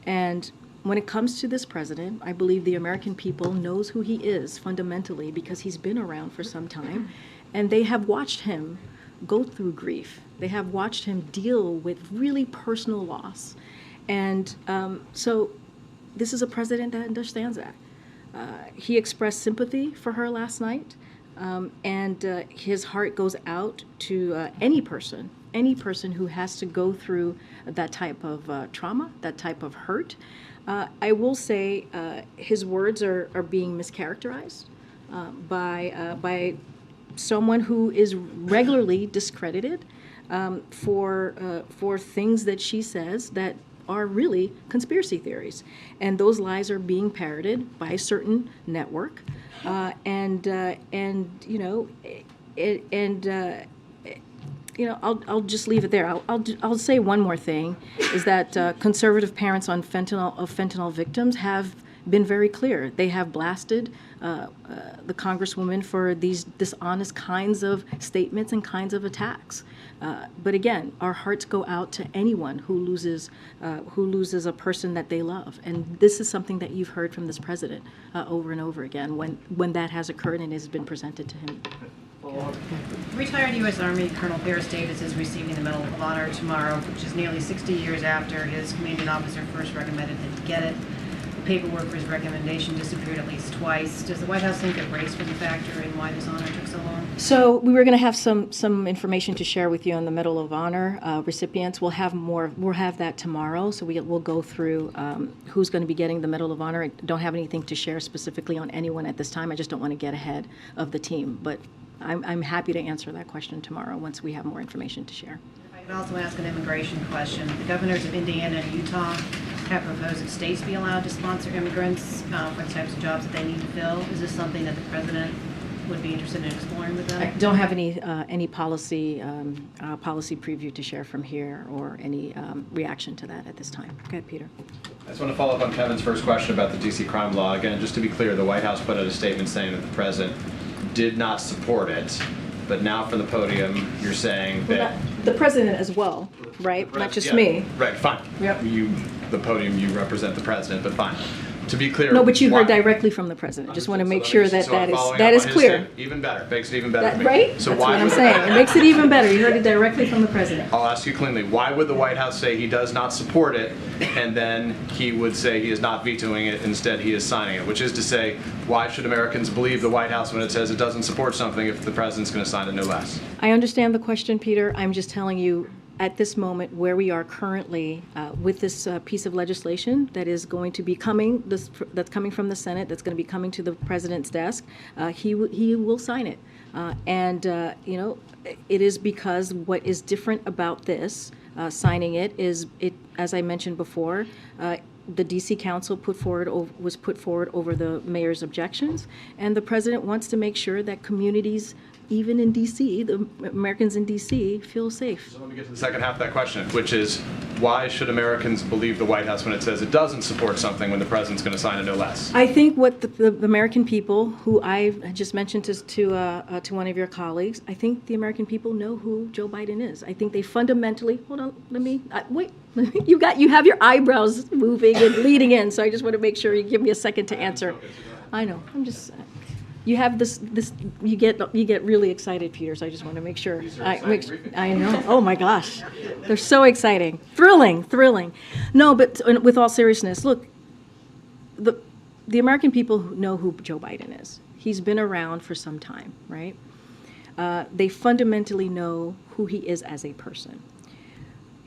And when it comes to this president, I believe the American people knows who he is fundamentally because he's been around for some time, and they have watched him go through grief. They have watched him deal with really personal loss. And so this is a president that understands that. He expressed sympathy for her last night, and his heart goes out to any person who has to go through that type of trauma, that type of hurt. I will say his words are being mischaracterized by someone who is regularly discredited for things that she says that are really conspiracy theories, and those lies are being parroted by a certain network, I'll just leave it there. I'll say one more thing, is that conservative parents of fentanyl victims have been very clear. They have blasted the Congresswoman for these dishonest kinds of statements and kinds of attacks. But again, our hearts go out to anyone who loses a person that they love. And this is something that you've heard from this president over and over again when that has occurred and has been presented to him. Retired U.S. Army Colonel Paris Davis is receiving the Medal of Honor tomorrow, which is nearly 60 years after his commanding officer first recommended that he get it. The paperwork for his recommendation disappeared at least twice. Does the White House think that race was a factor in why this honor took so long? So we were going to have some information to share with you on the Medal of Honor recipients. We'll have more. We'll have that tomorrow. So we'll go through who's going to be getting the Medal of Honor. I don't have anything to share specifically on anyone at this time. I just don't want to get ahead of the team. But I'm happy to answer that question tomorrow once we have more information to share. If I could also ask an immigration question. The governors of Indiana and Utah have proposed that states be allowed to sponsor immigrants for the types of jobs that they need to fill. Is this something that the president would be interested in exploring with them? I don't have any policy preview to share from here or any reaction to that at this time. Go ahead, Peter. I just want to follow up on Kevin's first question about the D.C. crime law. Again, just to be clear, the White House put out a statement saying that the president did not support it, but now from the podium you're saying that the president as well, right? Not just me. Right, fine. Yep. The podium, you represent the president, but fine. To be clear, No, but you heard directly from the president. Just want to make sure that that is clear. Even better, makes it even better. Right? So That's why what I'm would- saying. It makes it even better. You heard it directly from the president. I'll ask you cleanly, why would the White House say he does not support it, and then he would say he is not vetoing it, instead he is signing it? Which is to say, why should Americans believe the White House when it says it doesn't support something if the president's going to sign it no less? I understand the question, Peter. I'm just telling you at this moment where we are currently with this piece of legislation that is going to be coming, that's coming from the Senate, that's going to be coming to the president's desk. He will sign it. It is because what is different about this, signing it, is as I mentioned before, the D.C. Council was put forward over the mayor's objections, and the president wants to make sure that communities, even in D.C., the Americans in D.C., feel safe. So let me get to the second half of that question, which is, why should Americans believe the White House when it says it doesn't support something when the president's going to sign it no less? I think what the American people, who I just mentioned to one of your colleagues, I think the American people know who Joe Biden is. I think they fundamentally, hold on, wait. You have your eyebrows moving and leading in, so I just want to make sure you give me a second to answer. I know. I'm just. You have this. You get really excited, Peter. So I just want to make sure. I know. Oh my gosh, they're so exciting, thrilling. No, but with all seriousness, look. The American people know who Joe Biden is. He's been around for some time, right? They fundamentally know who he is as a person.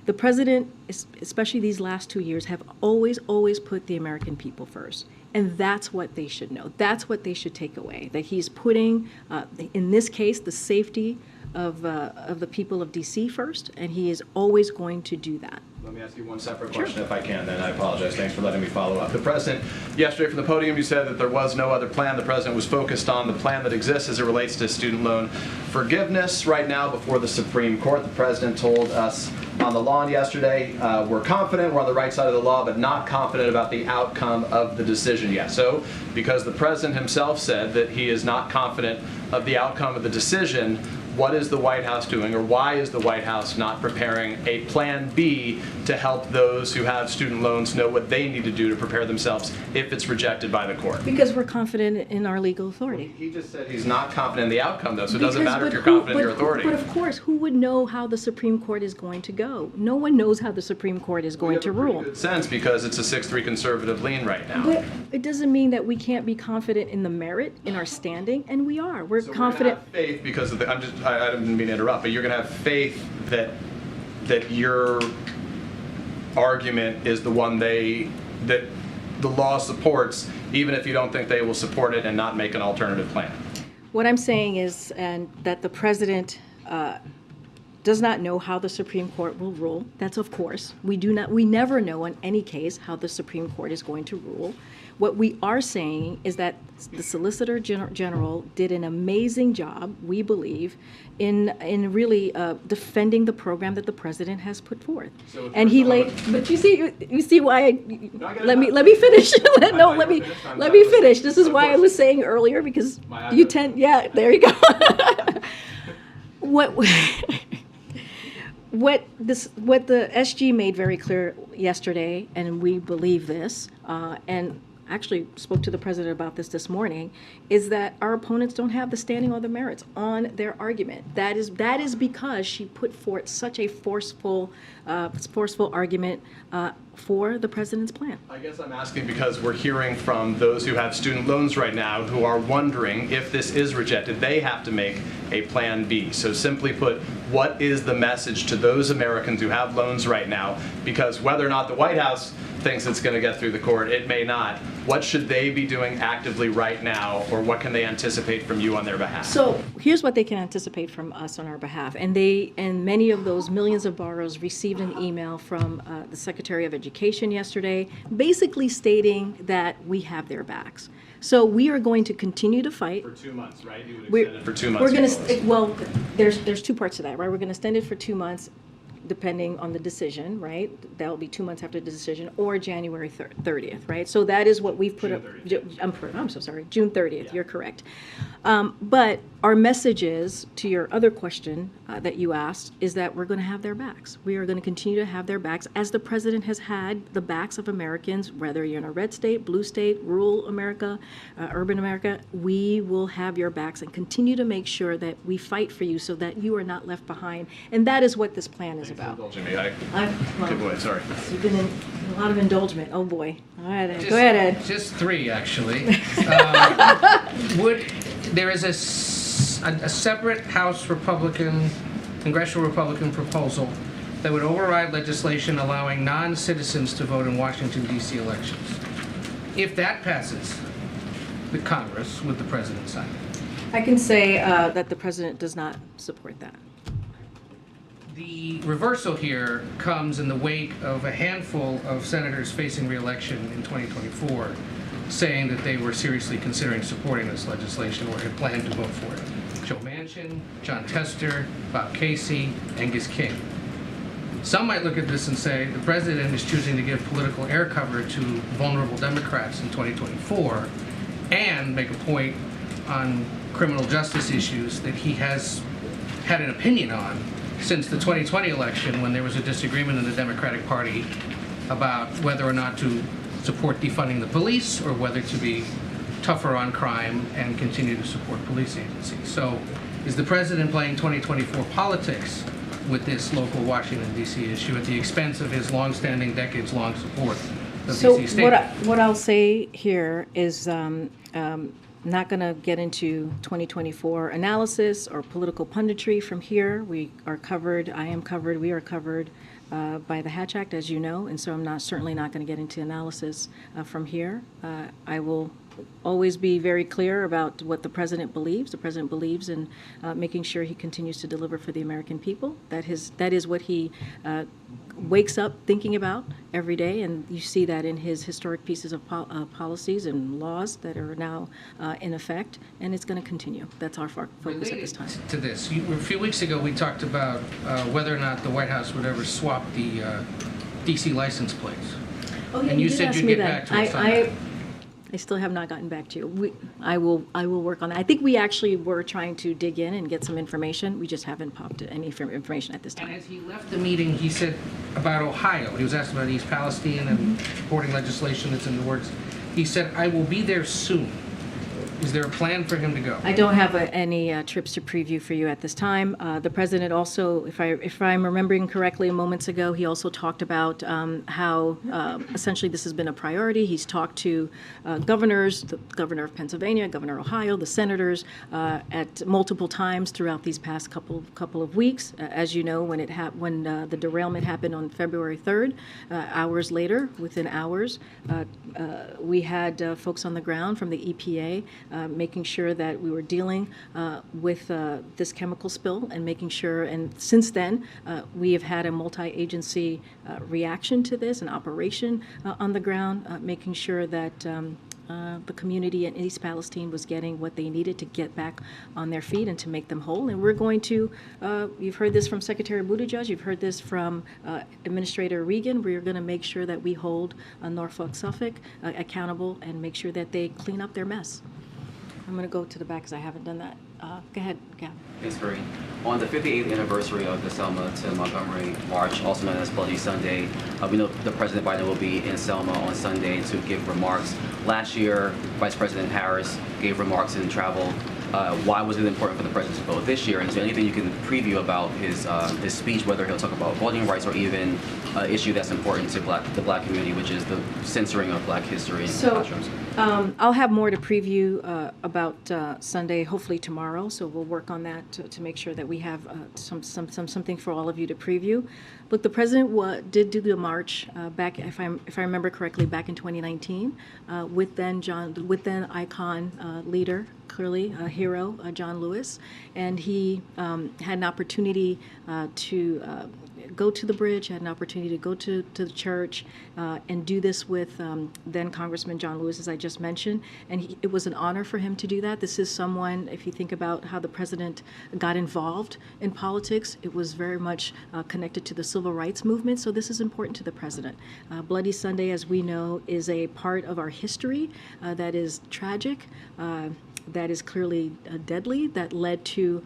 The president, especially these last 2 years, have always put the American people first. And that's what they should know. That's what they should take away, that he's putting, in this case, the safety of the people of D.C. first, and he is always going to do that. Let me ask you one separate question if I can, then I apologize. Thanks for letting me follow up. The president, yesterday from the podium, you said that there was no other plan. The president was focused on the plan that exists as it relates to student loan forgiveness. Right now, before the Supreme Court, the president told us on the lawn yesterday. We're confident we're on the right side of the law, but not confident about the outcome of the decision yet. So, because the president himself said that he is not confident of the outcome of the decision, what is the White House doing, or why is the White House not preparing a plan B to help those who have student loans know what they need to do to prepare themselves if it's rejected by the court? Because we're confident in our legal authority. He just said he's not confident in the outcome, though, so it doesn't Because- matter if but you're who- confident in your authority. But of course, who would know how the Supreme Court is going to go? No one knows how the Supreme Court is going to rule. Good sense, because it's a 6-3 conservative lean right now. But it doesn't mean that we can't be confident in the merit, in our standing, and we are. We're So confident. We're gonna have faith because of the, I didn't mean to interrupt, but you're going to have faith that your argument is the one that the law supports, even if you don't think they will support it and not make an alternative plan. What I'm saying is, and that the president does not know how the Supreme Court will rule. That's of course. We never know in any case how the Supreme Court is going to rule. What we are saying is that the Solicitor General did an amazing job, we believe, in really defending the program that the president has put forth. So And he laid, but you see why let me finish. Let me finish. This is why I was saying earlier, because you tend, yeah, there you go. What the SG made very clear yesterday, and we believe this, and actually spoke to the president about this morning, is that our opponents don't have the standing or the merits on their argument. That is because she put forth such a forceful argument for the president's plan. I guess I'm asking because we're hearing from those who have student loans right now who are wondering if this is rejected, they have to make a plan B. So simply put, what is the message to those Americans who have loans right now? Because whether or not the White House thinks it's going to get through the court, it may not. What should they be doing actively right now, or what can they anticipate from you on their behalf? So here's what they can anticipate from us on our behalf. And many of those millions of borrowers received an email from the Secretary of Education yesterday, basically stating that we have their backs. So we are going to continue to fight. For 2 months, right? You would extend it for 2 months. We're going to, well, there's two parts to that, right? We're going to extend it for 2 months, depending on the decision, right? That will be 2 months after the decision, or January 30th, right? So that is what we've put up. I'm so sorry, June 30th, yeah. You're correct. But our message is, to your other question that you asked, is that we're going to have their backs. We are going to continue to have their backs, as the president has had the backs of Americans, whether you're in a red state, blue state, rural America, urban America. We will have your backs and continue to make sure that we fight for you so that you are not left behind. And that is what this plan is about. Indulging me. Good boy, sorry. You've been in a lot of indulgement. Oh, boy. All right, Ed. Go ahead, Ed. Just three, actually. There is a separate House Republican, Congressional Republican proposal that would override legislation allowing non-citizens to vote in Washington, D.C. elections. If that passes the Congress, would the president sign it? I can say that the president does not support that. The reversal here comes in the wake of a handful of senators facing re-election in 2024 saying that they were seriously considering supporting this legislation or had planned to vote for it. Joe Manchin, John Tester, Bob Casey, Angus King. Some might look at this and say the president is choosing to give political air cover to vulnerable Democrats in 2024 and make a point on criminal justice issues that he has had an opinion on since the 2020 election, when there was a disagreement in the Democratic Party about whether or not to support defunding the police or whether to be tougher on crime and continue to support police agencies. So is the president playing 2024 politics with this local Washington, D.C. issue at the expense of his longstanding, decades-long support of So D.C. State? what I'll say here is not going to get into 2024 analysis or political punditry from here. We are covered, I am covered, we are covered by the Hatch Act, as you know, and so I'm certainly not going to get into analysis from here. I will always be very clear about what the president believes. The president believes in making sure he continues to deliver for the American people. That is what he wakes up thinking about every day, and you see that in his historic pieces of policies and laws that are now in effect, and it's going to continue. That's our focus at this time. To this, a few weeks ago, we talked about whether or not the White House would ever swap the DC license plates. Oh, yeah, and you did said ask you'd me get that. back to us on that. I still have not gotten back to you. I will work on that. I think we actually were trying to dig in and get some information. We just haven't popped any information at this time. And as he left the meeting, he said about Ohio. He was asked about East Palestine and supporting legislation that's in the works. He said, "I will be there soon." Is there a plan for him to go? I don't have any trips to preview for you at this time. The president also, if I'm remembering correctly, moments ago, he also talked about how essentially this has been a priority. He's talked to governors, the governor of Pennsylvania, governor of Ohio, the senators at multiple times throughout these past couple of weeks. As you know, when the derailment happened on February 3rd, hours later, within hours, we had folks on the ground from the EPA. Making sure that we were dealing with this chemical spill and making sure, and since then, we have had a multi-agency reaction to this, an operation on the ground, making sure that the community in East Palestine was getting what they needed to get back on their feet and to make them whole. And we're going to, you've heard this from Secretary Buttigieg, you've heard this from Administrator Regan, we're going to make sure that we hold Norfolk Suffolk accountable and make sure that they clean up their mess. I'm going to go to the back because I haven't done that. Go ahead, Gab. Thanks, Karine. On the 58th anniversary of the Selma to Montgomery March, also known as Bloody Sunday, we know the President Biden will be in Selma on Sunday to give remarks. Last year, Vice President Harris gave remarks and traveled. Why was it important for the President to go this year? And is there anything you can preview about his speech, whether he'll talk about voting rights or even an issue that's important to the Black community, which is the censoring of Black history in classrooms? I'll have more to preview about Sunday, hopefully tomorrow. So we'll work on that to make sure that we have something for all of you to preview. Look, the president did do the march back, if I remember correctly, back in 2019 with then icon leader, clearly a hero, John Lewis, and he had an opportunity to go to the bridge, had an opportunity to go to the church and do this with then Congressman John Lewis, as I just mentioned. And it was an honor for him to do that. This is someone, if you think about how the president got involved in politics, it was very much connected to the civil rights movement. So this is important to the president. Bloody Sunday, as we know, is a part of our history that is tragic. That is clearly deadly, that led to,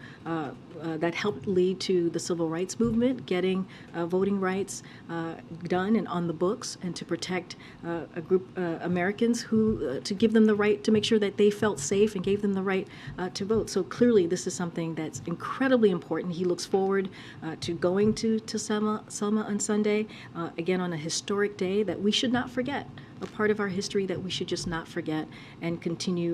that helped lead to the civil rights movement, getting voting rights done and on the books, and to protect a group Americans who, to give them the right, to make sure that they felt safe and gave them the right to vote. So clearly this is something that's incredibly important. He looks forward to going to Selma on Sunday, again on a historic day that we should not forget. A part of our history that we should just not forget, and continue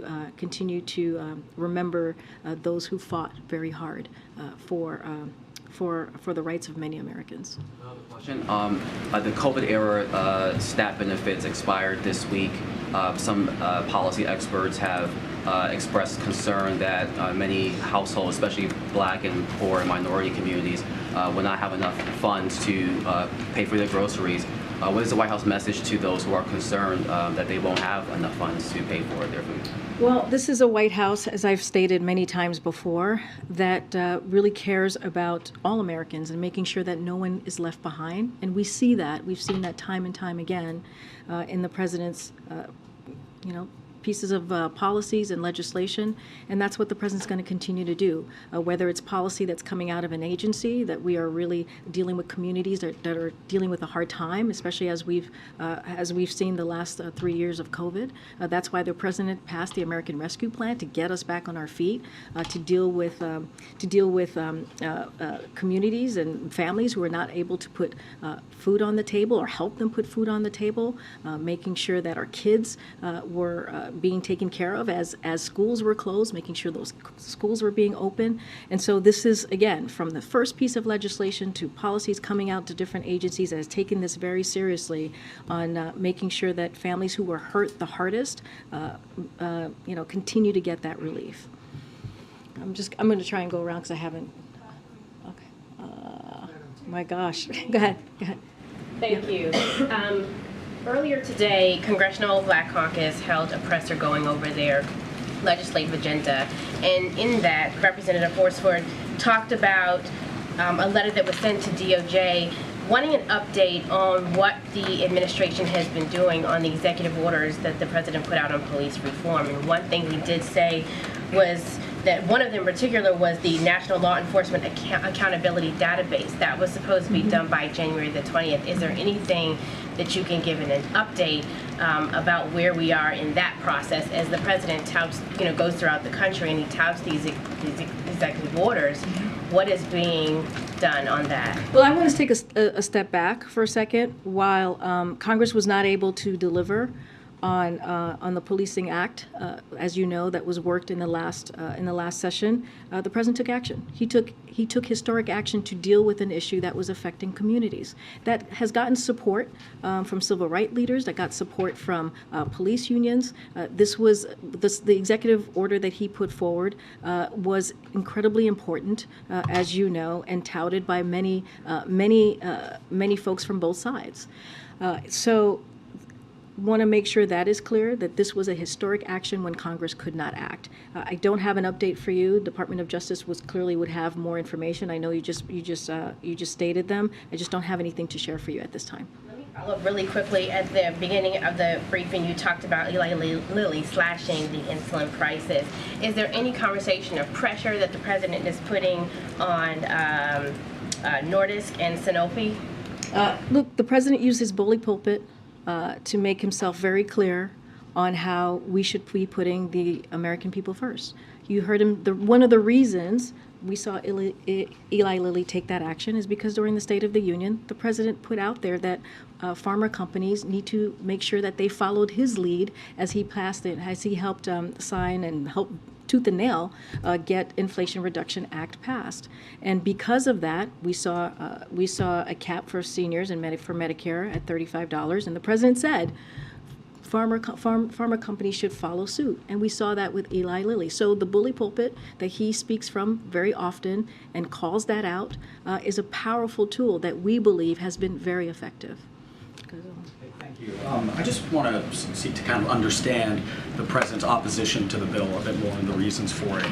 to remember those who fought very hard for the rights of many Americans. Question. The COVID era SNAP benefits expired this week. Some policy experts have expressed concern that many households, especially Black and poor and minority communities, will not have enough funds to pay for their groceries. What is the White House message to those who are concerned that they won't have enough funds to pay for their food? Well, this is a White House, as I've stated many times before, that really cares about all Americans and making sure that no one is left behind. And we see that. We've seen that time and time again in the president's, pieces of policies and legislation, and that's what the president's going to continue to do. Whether it's policy that's coming out of an agency, that we are really dealing with communities that are dealing with a hard time, especially as we've seen the last 3 years of COVID. That's why the president passed the American Rescue Plan, to get us back on our feet, to deal with communities and families who are not able to put food on the table or help them put food on the table, making sure that our kids were being taken care of as schools were closed, making sure those schools were being open. And so this is, again, from the first piece of legislation to policies coming out to different agencies that has taken this very seriously on making sure that families who were hurt the hardest, continue to get that relief. I'm going to try and go around because I haven't. Okay. My gosh. Go ahead. Thank you. Earlier today, Congressional Black Caucus held a presser going over their legislative agenda, and in that, Representative Horsford talked about a letter that was sent to DOJ wanting an update on what the administration has been doing on the executive orders that the president put out on police reform. And one thing he did say was that one of them in particular was the National Law Enforcement Accountability Database. That was supposed to be done by January the 20th. Is there anything that you can give in an update about where we are in that process as the president touts, goes throughout the country and he touts these executive orders? What is being done on that? Well, I want to take a step back for a second. While Congress was not able to deliver on the Policing Act, as you know, that was worked in the last session, the president took action. He took historic action to deal with an issue that was affecting communities. That has gotten support from civil rights leaders. That got support from police unions. The executive order that he put forward was incredibly important, as you know, and touted by many folks from both sides. So. Want to make sure that is clear, that this was a historic action when Congress could not act. I don't have an update for you. Department of Justice would have more information. I know you just stated them. I just don't have anything to share for you at this time. Let me follow up really quickly. At the beginning of the briefing, you talked about Eli Lilly slashing the insulin prices. Is there any conversation or pressure that the president is putting on Nordisk and Sanofi? Look, the president used his bully pulpit to make himself very clear on how we should be putting the American people first. You heard him. One of the reasons we saw Eli Lilly take that action is because during the State of the Union, the president put out there that pharma companies need to make sure that they followed his lead as he passed it, as he helped sign and help tooth and nail get Inflation Reduction Act passed. And because of that, we saw a cap for seniors and for Medicare at $35, and the president said pharma companies should follow suit. And we saw that with Eli Lilly. So the bully pulpit that he speaks from very often and calls that out is a powerful tool that we believe has been very effective. Thank you. I just want to seek to kind of understand the president's opposition to the bill a bit more and the reasons for it.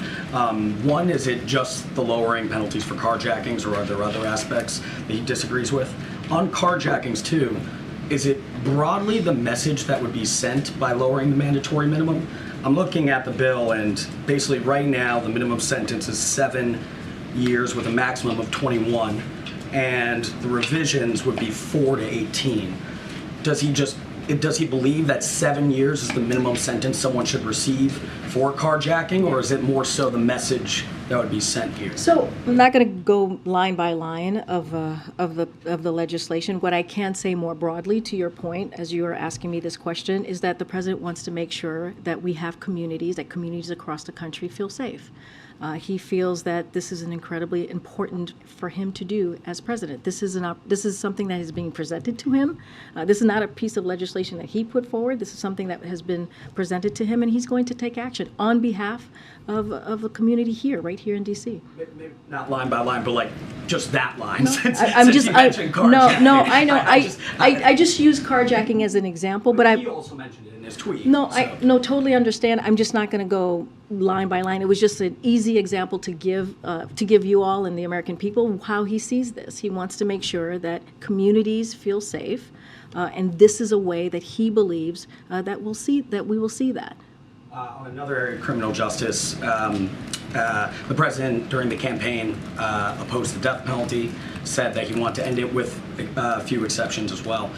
One, is it just the lowering penalties for carjackings, or are there other aspects that he disagrees with? On carjackings, too, is it broadly the message that would be sent by lowering the mandatory minimum? I'm looking at the bill, and basically right now the minimum sentence is 7 years with a maximum of 21, and the revisions would be 4 to 18. Does he believe that 7 years is the minimum sentence someone should receive for carjacking, or is it more so the message that would be sent here? So I'm not going to go line by line of the legislation. What I can say more broadly, to your point, as you are asking me this question, is that the president wants to make sure that we have communities across the country feel safe. He feels that this is an incredibly important for him to do as president. This is something that is being presented to him. This is not a piece of legislation that he put forward. This is something that has been presented to him, and he's going to take action on behalf of a community here, right here in D.C. Maybe not line by line, but like just that line. No, I just use carjacking as an example, but he also mentioned it in his tweet. No, so. Totally understand. I'm just not going to go line by line. It was just an easy example to give you all and the American people how he sees this. He wants to make sure that communities feel safe, and this is a way that he believes that we will see that. On another area of criminal justice, the president during the campaign opposed the death penalty, said that he wanted to end it with a few exceptions as well.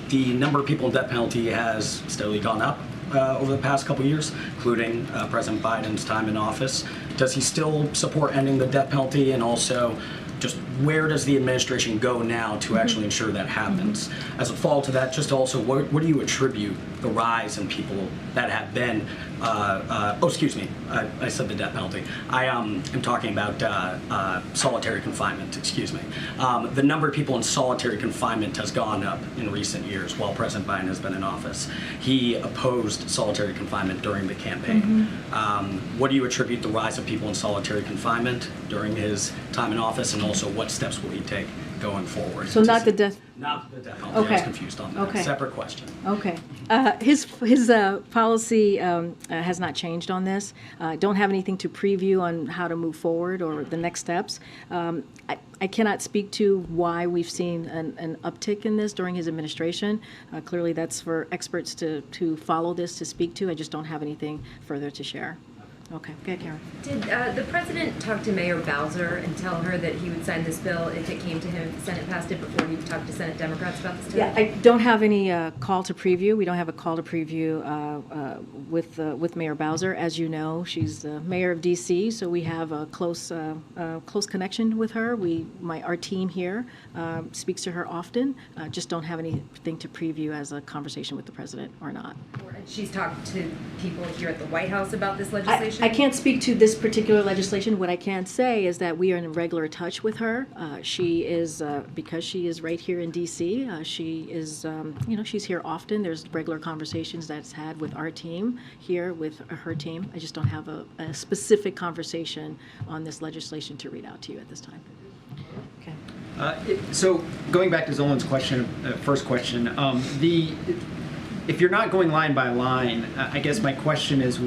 The number of people in death penalty has steadily gone up over the past couple years, including President Biden's time in office. Does he still support ending the death penalty, and also just where does the administration go now to actually ensure that happens? As a follow to that, just also, what do you attribute the rise in people that have been, I said the death penalty. I am talking about solitary confinement, excuse me. The number of people in solitary confinement has gone up in recent years while President Biden has been in office. He opposed solitary confinement during the campaign. What do you attribute the rise of people in solitary confinement during his time in office, and also what steps will he take going forward? So not the death. Not the death penalty. Okay. I was confused on that. Okay. Separate question. Okay. His policy has not changed on this. Don't have anything to preview on how to move forward or the next steps. I cannot speak to why we've seen an uptick in this during his administration. Clearly, that's for experts to follow this, to speak to. I just don't have anything further to share. Okay, go ahead, Karen. Did the president talk to Mayor Bowser and tell her that he would sign this bill if it came to him, if the Senate passed it, before he talked to Senate Democrats about this? Yeah, I don't have any call to preview. We don't have a call to preview with Mayor Bowser. As you know, she's the mayor of D.C., so we have a close connection with her. Our team here speaks to her often. Just don't have anything to preview as a conversation with the president or not. She's talked to people here at the White House about this legislation? I can't speak to this particular legislation. What I can say is that we are in regular touch with her. She is, because she is right here in D.C., she is, she's here often. There's regular conversations that's had with our team here, with her team. I just don't have a specific conversation on this legislation to read out to you at this time. Okay. So going back to Zolan's question, first question, if you're not going line by line, I guess my question is,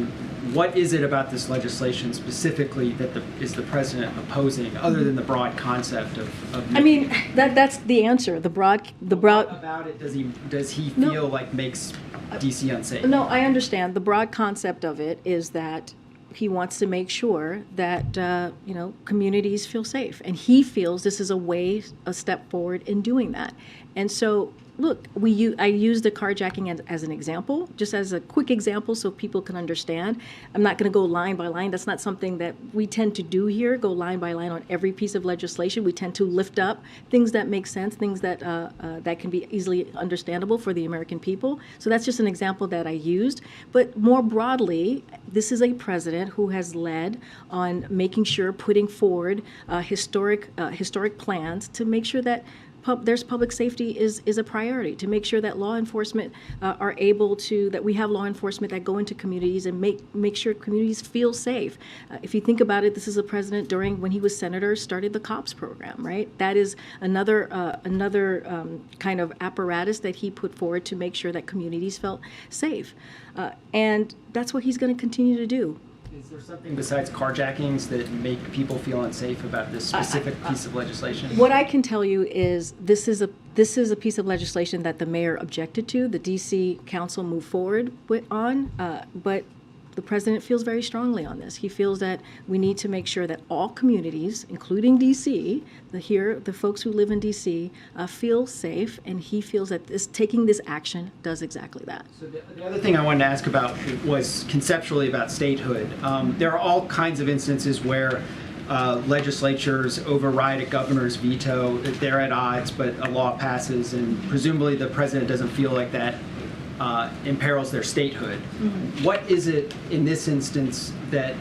what is it about this legislation specifically that is the president opposing, other than the broad concept of? I mean, that's the answer. The broad. What about it does he feel like makes DC unsafe? No, I understand. The broad concept of it is that he wants to make sure that communities feel safe, and he feels this is a step forward in doing that. And so, look, I use the carjacking as an example, just as a quick example so people can understand. I'm not going to go line by line. That's not something that we tend to do here, go line by line on every piece of legislation. We tend to lift up things that make sense, things that can be easily understandable for the American people. So that's just an example that I used. But more broadly, this is a president who has led on making sure, putting forward historic plans to make sure that there's public safety is a priority, to make sure that law enforcement are able to, that we have law enforcement that go into communities and make sure communities feel safe. If you think about it, this is a president when he was senator, started the COPS program, right? That is another kind of apparatus that he put forward to make sure that communities felt safe. And that's what he's going to continue to do. Is there something besides carjackings that make people feel unsafe about this specific piece of legislation? What I can tell you is this is a piece of legislation that the mayor objected to. The D.C. Council moved forward on, but the president feels very strongly on this. He feels that we need to make sure that all communities, including D.C., the folks who live in D.C., feel safe, and he feels that taking this action does exactly that. So the other thing I wanted to ask about was conceptually about statehood. There are all kinds of instances where legislatures override a governor's veto. They're at odds, but a law passes, and presumably the president doesn't feel like that imperils their statehood. Mm-hmm. What is it in this instance that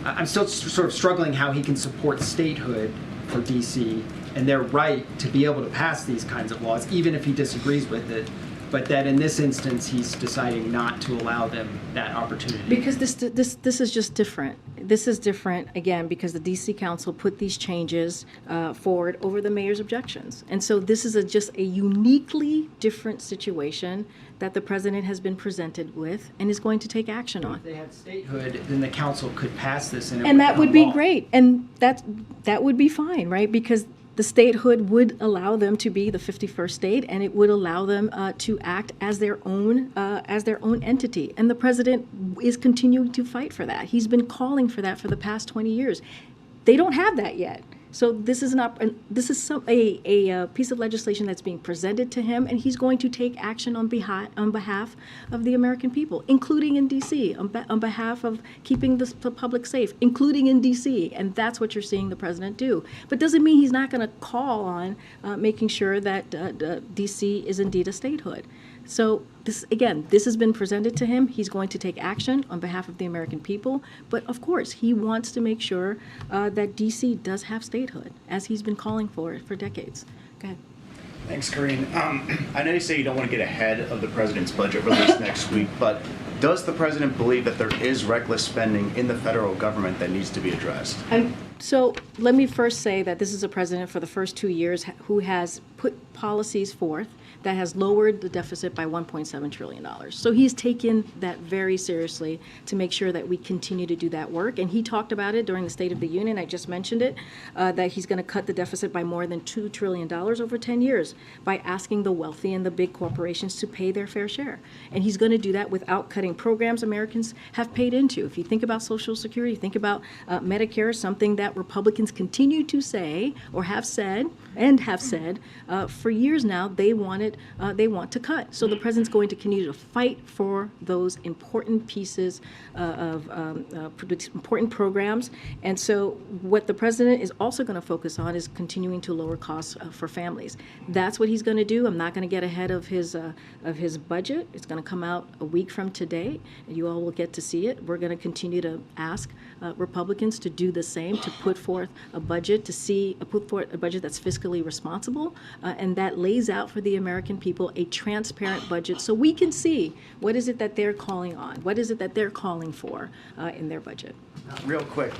I'm still sort of struggling how he can support statehood for DC and their right to be able to pass these kinds of laws, even if he disagrees with it, but that in this instance he's deciding not to allow them that opportunity. Because this is just different. This is different, again, because the D.C. Council put these changes forward over the mayor's objections. And so this is just a uniquely different situation that the president has been presented with and is going to take action on. If they had statehood, then the council could pass this and that would be great. And that would be fine, right? Because the statehood would allow them to be the 51st state, and it would allow them to act as their own entity. And the president is continuing to fight for that. He's been calling for that for the past 20 years. They don't have that yet. So this is a piece of legislation that's being presented to him, and he's going to take action on behalf of the American people, including in D.C., on behalf of keeping the public safe, including in D.C., and that's what you're seeing the president do. But doesn't mean he's not going to call on making sure that D.C. is indeed a statehood. So this has been presented to him. He's going to take action on behalf of the American people. But of course, he wants to make sure that D.C. does have statehood, as he's been calling for decades. Go ahead. Thanks, Karine. I know you say you don't want to get ahead of the president's budget release next week, but does the president believe that there is reckless spending in the federal government that needs to be addressed? So let me first say that this is a president for the first 2 years who has put policies forth that has lowered the deficit by $1.7 trillion. So he's taken that very seriously to make sure that we continue to do that work. And he talked about it during the State of the Union. I just mentioned it, that he's going to cut the deficit by more than $2 trillion over 10 years by asking the wealthy and the big corporations to pay their fair share. And he's going to do that without cutting programs Americans have paid into. If you think about Social Security, think about Medicare, something that Republicans continue to say or have said for years now they want to cut. So the president's going to continue to fight for those important pieces of important programs. And so what the president is also going to focus on is continuing to lower costs for families. That's what he's going to do. I'm not going to get ahead of his budget. It's going to come out a week from today, and you all will get to see it. We're going to continue to ask Republicans to do the same, to put forth a budget, put forth a budget that's fiscally responsible, and that lays out for the American people a transparent budget so we can see what is it that they're calling on, what is it that they're calling for in their budget. Real quick,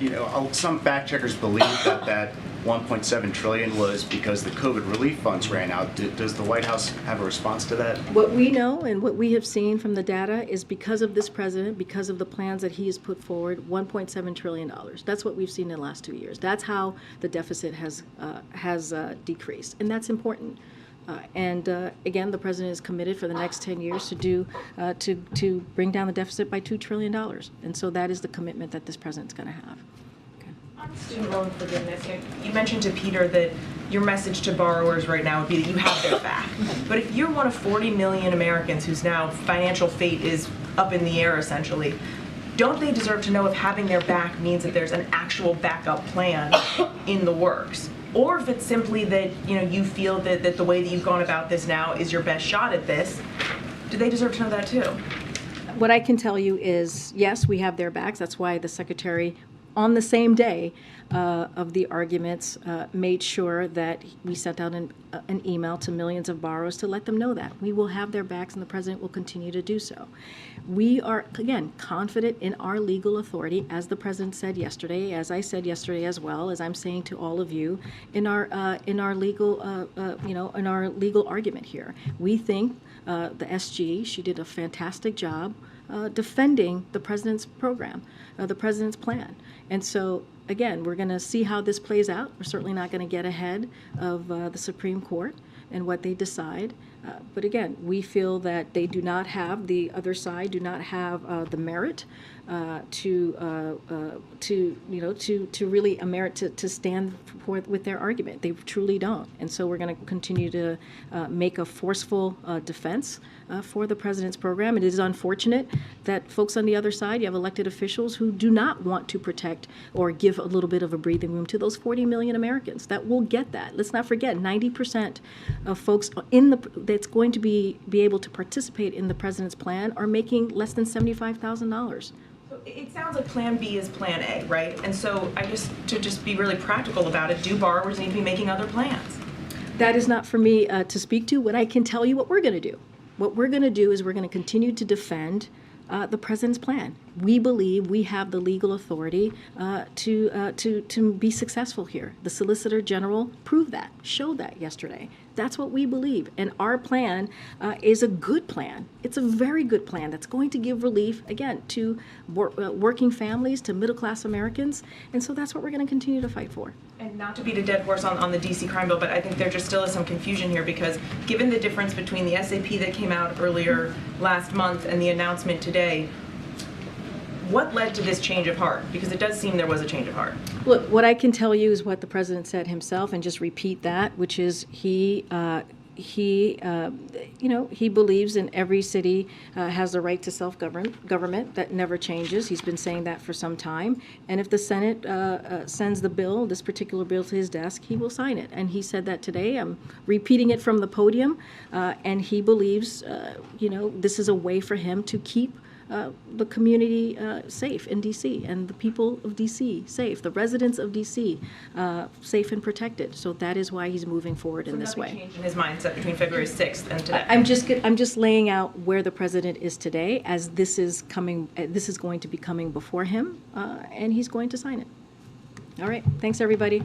some fact checkers believe that $1.7 trillion was because the COVID relief funds ran out. Does the White House have a response to that? What we know and what we have seen from the data is because of this president, because of the plans that he has put forward, $1.7 trillion. That's what we've seen in the last 2 years. That's how the deficit has decreased, and that's important. Again, the president is committed for the next 10 years to bring down the deficit by $2 trillion. And so that is the commitment that this president's going to have. On student loan forgiveness, you mentioned to Peter that your message to borrowers right now would be that you have their back. But if you're one of 40 million Americans whose now financial fate is up in the air, essentially, don't they deserve to know if having their back means that there's an actual backup plan in the works? Or if it's simply that you feel that the way that you've gone about this now is your best shot at this, do they deserve to know that too? What I can tell you is, yes, we have their backs. That's why the secretary, on the same day of the arguments, made sure that we sent out an email to millions of borrowers to let them know that. We will have their backs, and the president will continue to do so. We are, again, confident in our legal authority, as the president said yesterday, as I said yesterday as well, as I'm saying to all of you, in our legal argument here. We think the SG, she did a fantastic job defending the president's program, the president's plan. And so, again, we're going to see how this plays out. We're certainly not going to get ahead of the Supreme Court and what they decide. But again, we feel that they do not have, the other side do not have the merit to really a merit to stand forth with their argument. They truly don't. And so we're going to continue to make a forceful defense for the president's program. It is unfortunate that folks on the other side, you have elected officials who do not want to protect or give a little bit of a breathing room to those 40 million Americans that will get that. Let's not forget, 90% of folks that's going to be able to participate in the president's plan are making less than $75,000. It sounds like Plan B is Plan A, right? And so I guess to just be really practical about it, do borrowers need to be making other plans? That is not for me to speak to. What I can tell you what we're going to do. What we're going to do is we're going to continue to defend the president's plan. We believe we have the legal authority to be successful here. The Solicitor General proved that, showed that yesterday. That's what we believe. And our plan is a good plan. It's a very good plan that's going to give relief, again, to working families, to middle-class Americans. And so that's what we're going to continue to fight for. And not to beat a dead horse on the D.C. crime bill, but I think there just still is some confusion here because given the difference between the SAP that came out earlier last month and the announcement today, what led to this change of heart? Because it does seem there was a change of heart. Look, what I can tell you is what the president said himself, and just repeat that, which is he believes in every city has the right to self-government. That never changes. He's been saying that for some time. And if the Senate sends the bill, this particular bill, to his desk, he will sign it. And he said that today. I'm repeating it from the podium. And he believes, this is a way for him to keep the community safe in D.C. and the people of D.C. safe, the residents of D.C. Safe and protected. So that is why he's moving forward in this way. Changed in his mindset between February 6th and today. I'm just laying out where the president is today, as this is coming. This is going to be coming before him, and he's going to sign it. All right. Thanks, everybody.